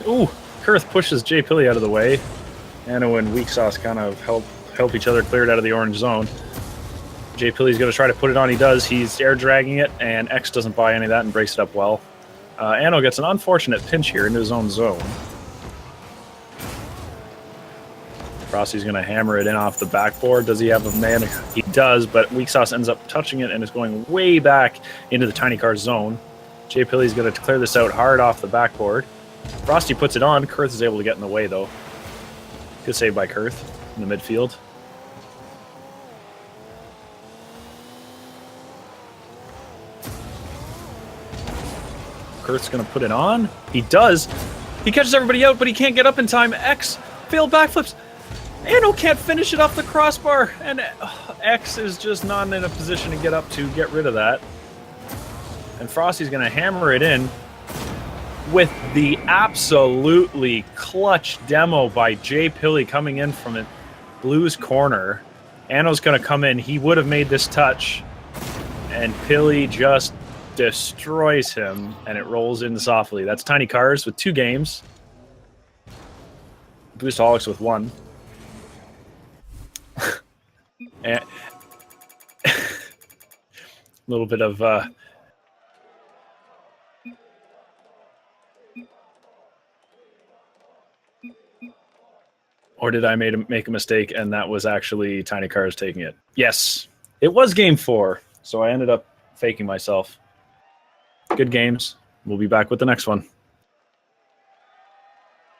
Ooh. Kurth pushes Jay Pili out of the way. Anno and Weak Sauce kind of help each other clear it out of the orange zone. Jay Pili's going to try to put it on. He does. He's air dragging it, and X doesn't buy any of that and breaks it up well. Anno gets an unfortunate pinch here into his own zone. Frosty's going to hammer it in off the backboard. Does he have a man? He does, but Weak Sauce ends up touching it and is going way back into the Tiny Cars zone. Jay Pili's going to clear this out hard off the backboard. Frosty puts it on. Kurth is able to get in the way, though. Good save by Kurth in the midfield. Kurth's going to put it on. He does. He catches everybody out, but he can't get up in time. X failed backflips. Anno can't finish it off the crossbar, and X is just not in a position to get up to get rid of that. And Frosty's going to hammer it in with the absolutely clutch demo by Jay Pili coming in from it. Blue's corner. Anno's going to come in. He would have made this touch, and Pili just destroys him, and it rolls in softly. That's Tiny Cars with 2 games. Boostaholics with 1. And a little bit of or did I make a mistake and that was actually Tiny Cars taking it? Yes, it was game 4, so I ended up faking myself. Good games. We'll be back with the next one.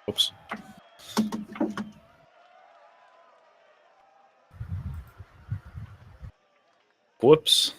Oops. Whoops.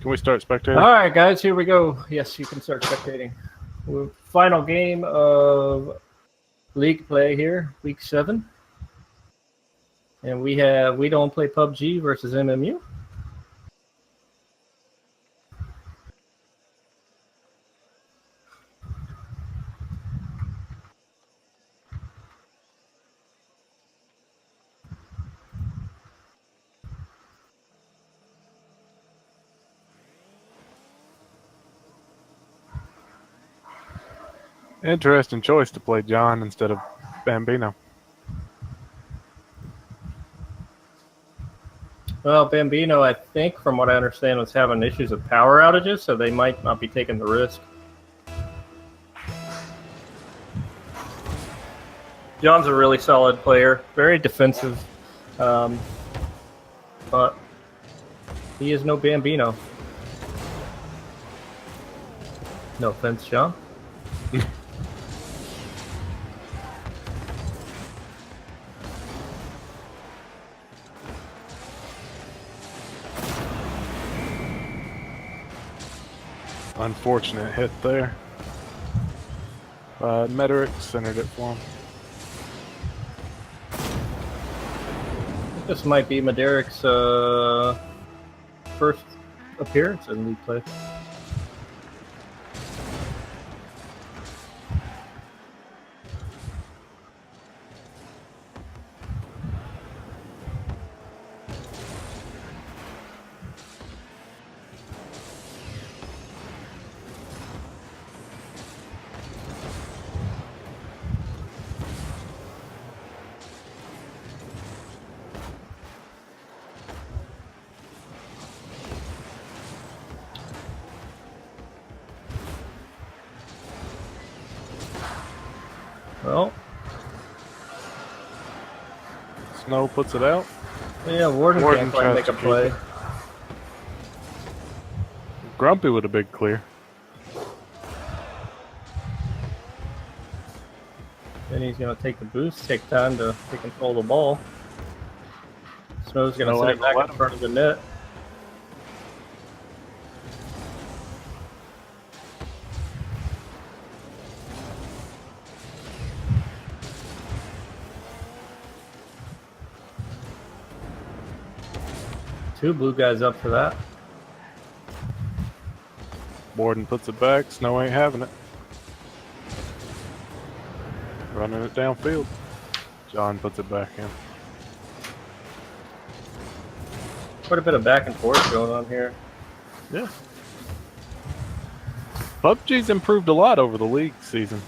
Can we start spectating? All right, guys, here we go. Yes, you can start spectating. Final game of league play here, week 7. And we don't play PUBG versus MMU. Interesting choice to play John instead of Bambino. Well, Bambino, I think, from what I understand, was having issues with power outages, so they might not be taking the risk. John's a really solid player, very defensive, but he is no Bambino. No offense, John. Unfortunate hit there. Metric centered it for him. This might be Maderic's first appearance in league play. Well, Snow puts it out. yeah, Warden can't quite tries make a to keep play. it. Grumpy with a big clear. Then he's going to take the boost, take time to control the ball. Snow's going to No, sit I it back let in him. front of the net. Two blue guys up for that. Borden puts it back. Snow ain't having it. Running it downfield. John puts it back in. Quite a bit of back and forth going on here. Yeah. PUBG's improved a lot over the league season.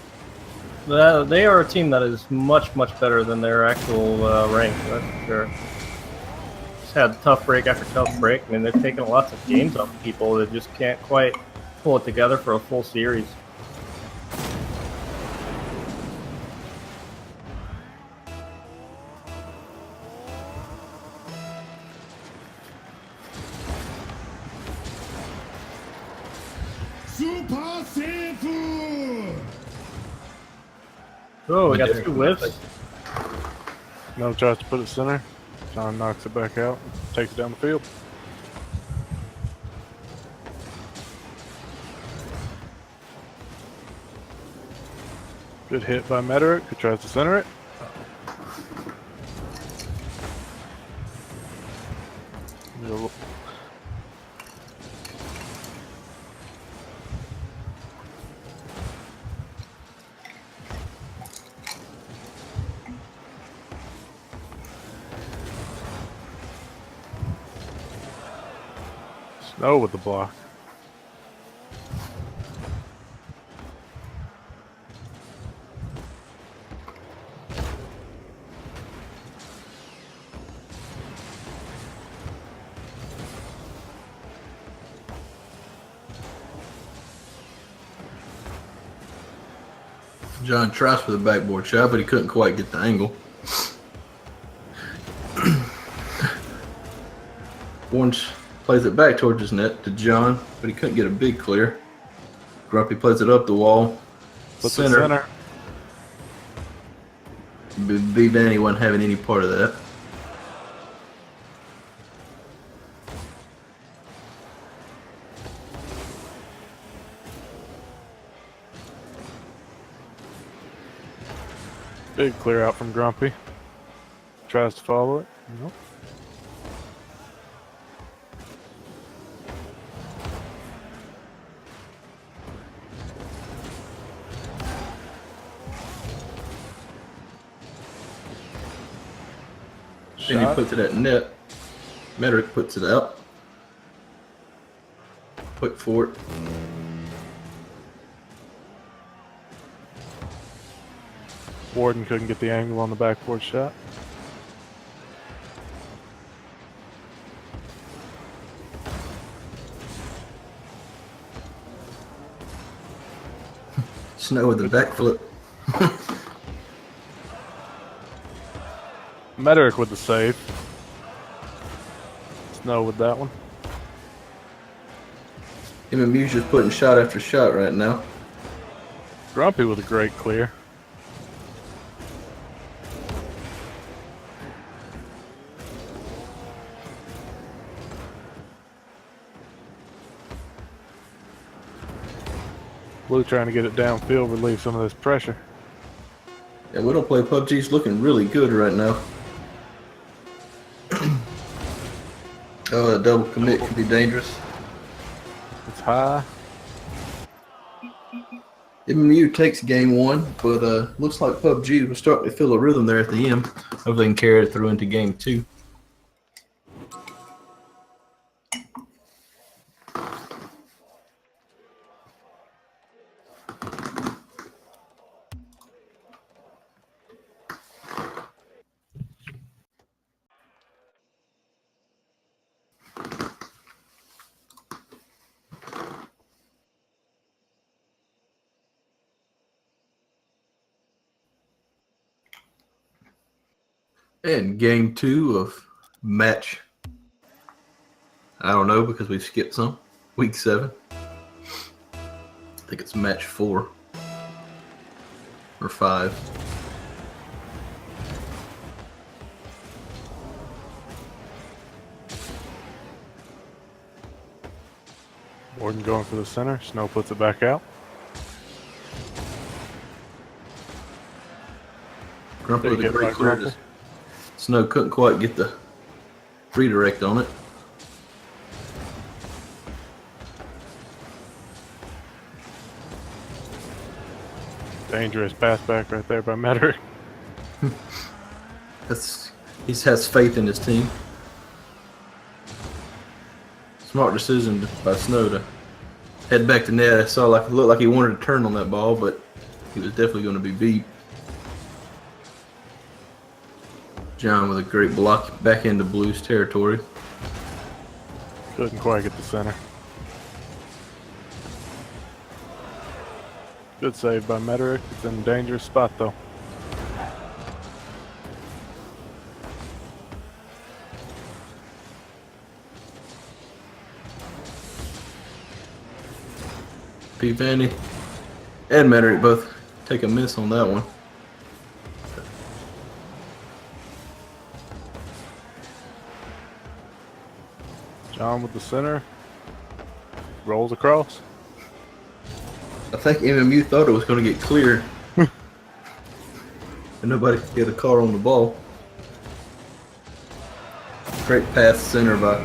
They are a team that is much, much better than their actual rank, that's for sure. Just had tough break after tough break. I mean, they've taken lots of games off of people that just can't quite pull it together for a full series. Super Seafood! Oh, we got 2 whiffs. Snow tries to put it center. John knocks it back out. Takes it down the field. Good hit by Metric, who tries to center it. Snow with the block. John tries for the backboard shot, but he couldn't quite get the angle. Orange plays it back towards his net to John, but he couldn't get a big clear. Grumpy plays it up the wall. Puts it center. B Vanny wasn't having any part of that. Big clear out from Grumpy. Tries to follow it. Nope. Then he Shot. puts it at net. Metric puts it out. Quick for it. Warden couldn't get the angle on the backboard shot. Snow with the backflip. Metric with the save. Snow with that one. MMU's just putting shot after shot right now. Grumpy with a great clear. Blue trying to get it downfield, relieve some of this pressure. Yeah, we don't play PUBG's looking really good right now. Oh, a double commit could be dangerous. It's high. MMU takes game one, but looks like PUBG will start to feel a rhythm there at the end. Hopefully they can carry it through into game two. And game two of match, I don't know because we skipped some, week 7. I think it's match 4 or 5. Warden going for the center. Snow puts it back out. Grumpy with a Take it great by clear. Grumpy. Snow couldn't quite get the redirect on it. Dangerous pass back right there by Metric. He has faith in his team. Smart decision by Snow to head back to net. I saw it looked like he wanted to turn on that ball, but he was definitely going to be beat. John with a great block back into Blues territory. Couldn't quite get the center. Good save by Metric. It's in a dangerous spot though. P. Vanny and Metric both take a miss on that one. John with the center. Rolls across. I think MMU thought it was going to get clear. And nobody could get a car on the ball. Great pass center by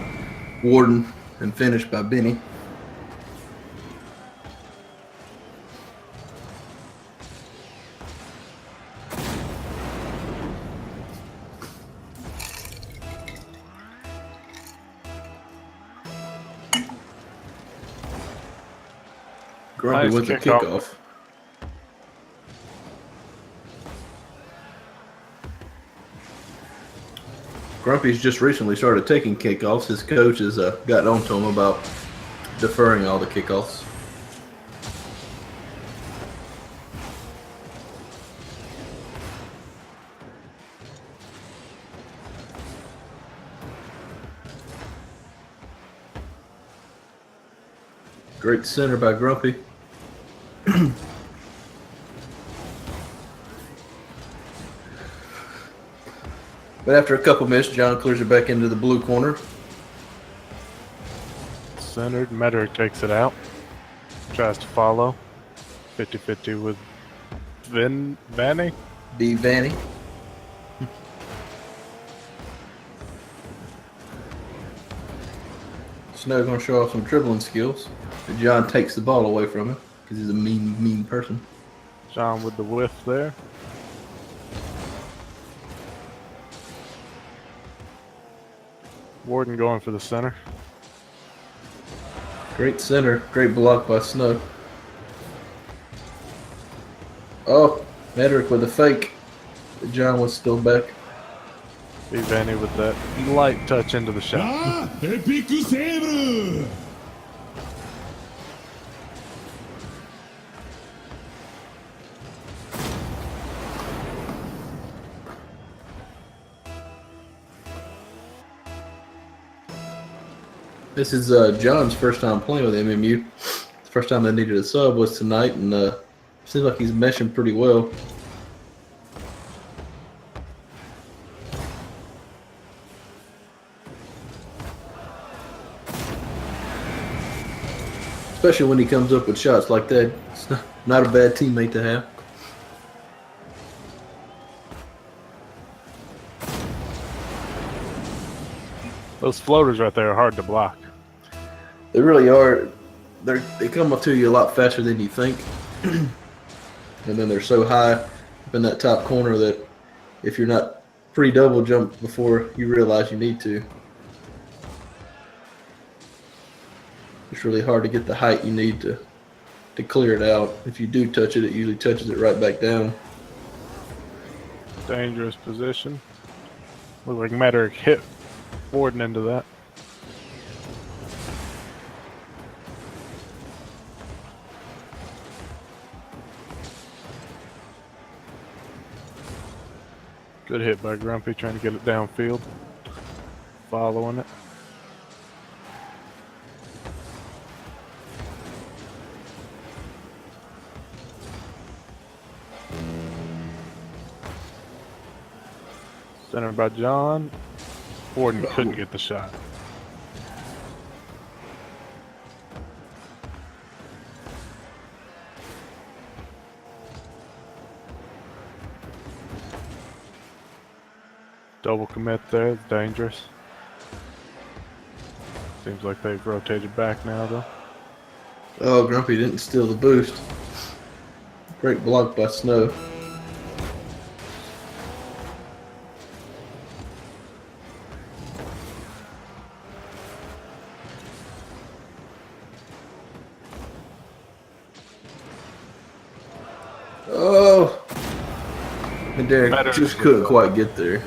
Warden and finish by Benny. Grumpy Nice with the kickoff. kickoff. Grumpy's just recently started taking kickoffs. His coach has gotten on to him about deferring all the kickoffs. Great center by Grumpy. But after a couple minutes, John clears it back into the blue corner. Centered. Metric takes it out. Tries to follow. 50-50 with Vanny. B. Vanny. Snow gonna show off some dribbling skills. And John takes the ball away from him because he's a mean person. John with the whiff there. Warden going for the center. Great center, great block by Snow. Oh, Medrick with a fake. John was still back. B. Vanny with that light touch into the shot. Ah, epic save! This is John's first time playing with MMU. The first time they needed a sub was tonight, and seems like he's meshing pretty well. Especially when he comes up with shots like that. It's not a bad teammate to have. Those floaters right there are hard to block. They really are. They come up to you a lot faster than you think. And then they're so high up in that top corner that if you're not pre-double jump before you realize you need to, it's really hard to get the height you need to clear it out. If you do touch it, it usually touches it right back down. Dangerous position. Look like Medrick hit Warden into that. Good hit by Grumpy, trying to get it downfield. Following it. Centered by John. Warden couldn't get the shot. Double commit there, it's dangerous. Seems like they've rotated back now though. Oh, Grumpy didn't steal the boost. Great block by Snow. Oh, and Derek just couldn't quite get there.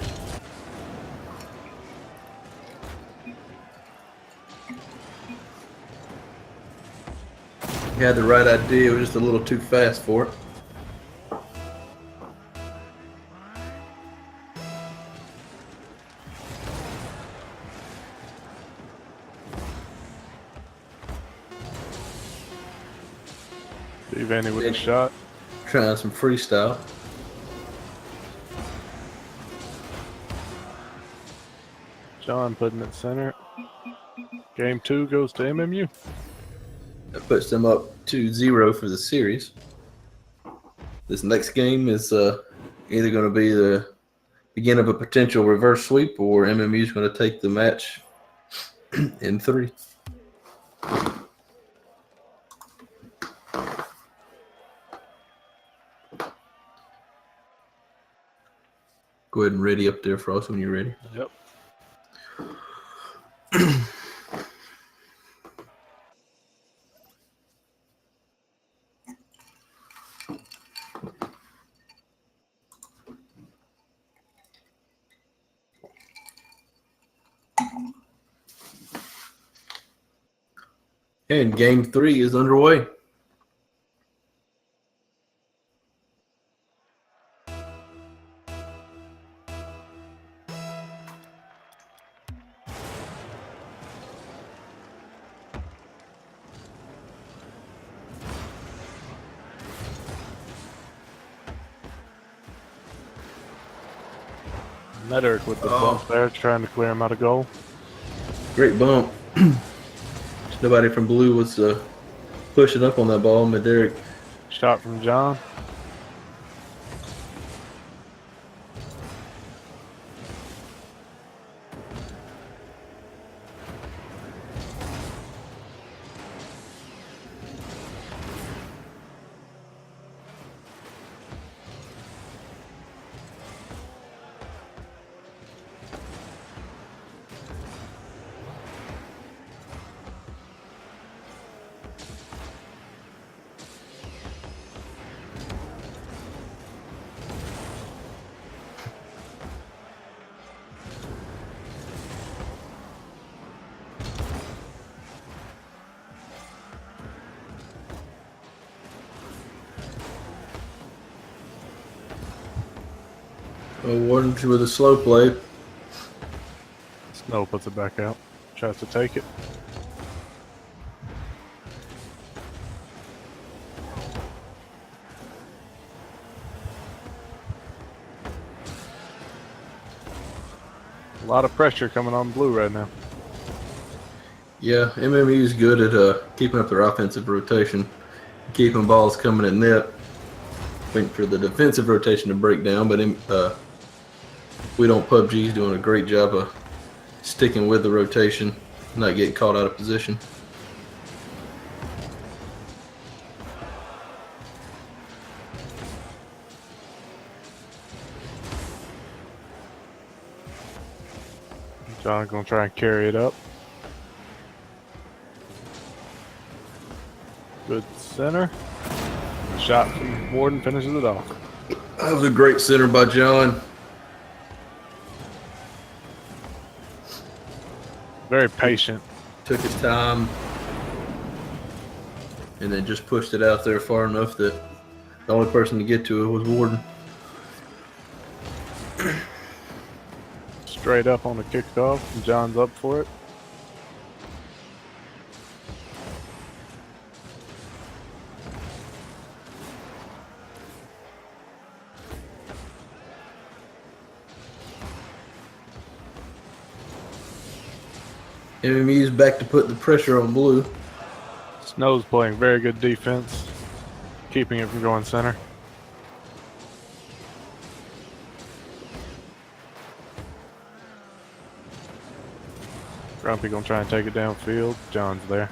He had the right idea, it was just a little too fast for it. Steve Andy with the shot. Trying some freestyle. John putting it center. Game 2 goes to MMU. That puts them up 2-0 for the series. This next game is either going to be the beginning of a potential reverse sweep, or MMU is going to take the match in 3. Go ahead and ready up there, Frost, when you're ready. Yep. And game 3 is underway. Medrick with the bump there, trying to clear him out of goal. Great bump. Nobody from Blue was pushing up on that ball. Medrick. Shot from John. Warden with a slow play. Snow puts it back out. Tries to take it. A lot of pressure coming on blue right now. Yeah, MMU is good at keeping up their offensive rotation, keeping balls coming at net. Waiting for the defensive rotation to break down, but we don't. PUBG's doing a great job of sticking with the rotation, not getting caught out of position. John gonna try and carry it up. Good center. The shot from Warden finishes it off. That was a great center by John. Very patient. Took his time, and then just pushed it out there far enough that the only person to get to it was Warden. Straight up on the kickoff. And John's up for it. MMU's back to put the pressure on blue. Snow's playing very good defense, keeping it from going center. Grumpy gonna try and take it downfield. John's there.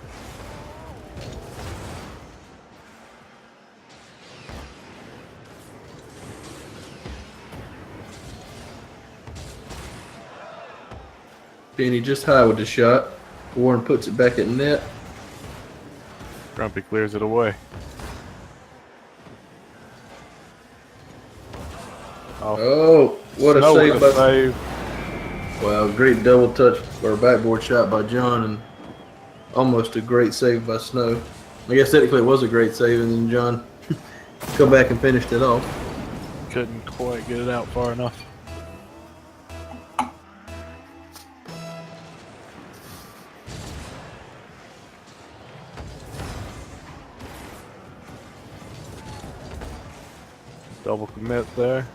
Penny just high with the shot. Warren puts it back at net. Grumpy clears it away. Oh, what a Snow save with a by save. Wow, great double touch or backboard shot by John, and almost a great save by Snow. I guess technically it was a great save, and then John come back and finished it off. Couldn't quite get it out far enough. Double commit there.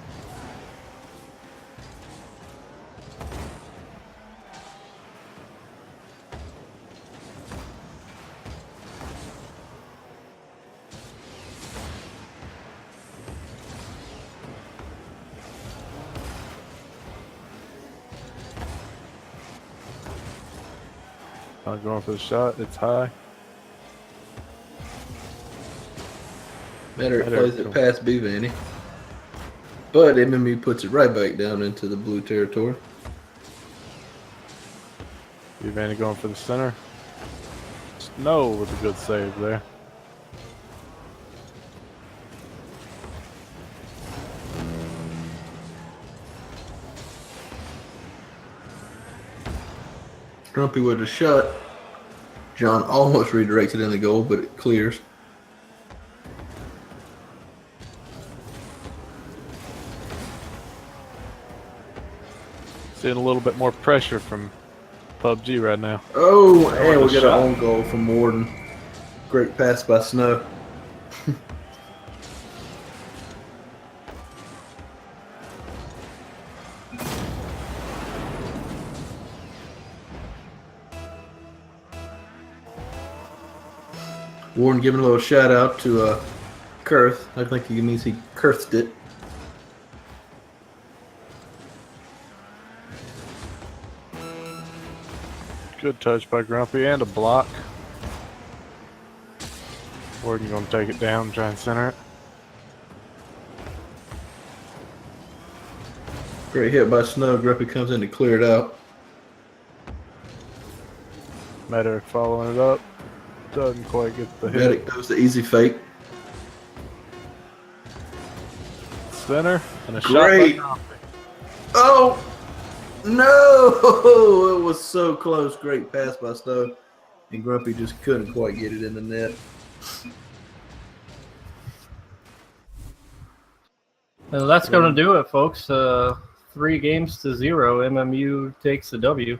Not going for the shot. It's high. Better it plays it past B Vanny. But MMU puts it right back down into the blue territory. Vanny going for the center. Snow with a good save there. Grumpy with a shot. John almost redirected in the goal, but it clears. Seeing a little bit more pressure from PUBG right now. Oh, and we a got our shot. own goal from Warden. Great pass by Snow. Warden giving a little shout out to Kurth. I think he means he Kurthed it. Good touch by Grumpy and a block. Warden gonna take it down, try and center it. Great hit by Snow. Grumpy comes in to clear it out. Medic following it up. Doesn't quite get the hit. Medic does the easy fake. Center and a Great. shot by Grumpy. Oh! No! It was so close. Great pass by Snow. And Grumpy just couldn't quite get it in the net. Well, that's going to do it, folks. 3 games to 0. MMU takes the W.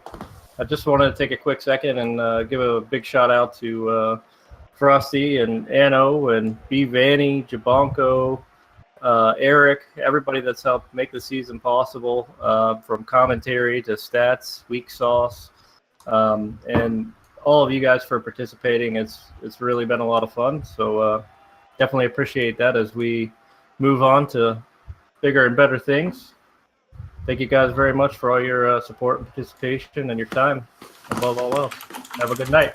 I just wanted to take a quick second and give a big shout out to Frosty and Anno and B. Vanny, Jabonko, Eric, everybody that's helped make the season possible, from commentary to stats, weak sauce, and all of you guys for participating. It's really been a lot of fun. So definitely appreciate that as we move on to bigger and better things. Thank you guys very much for all your support and participation and your time. Above all else, have a good night.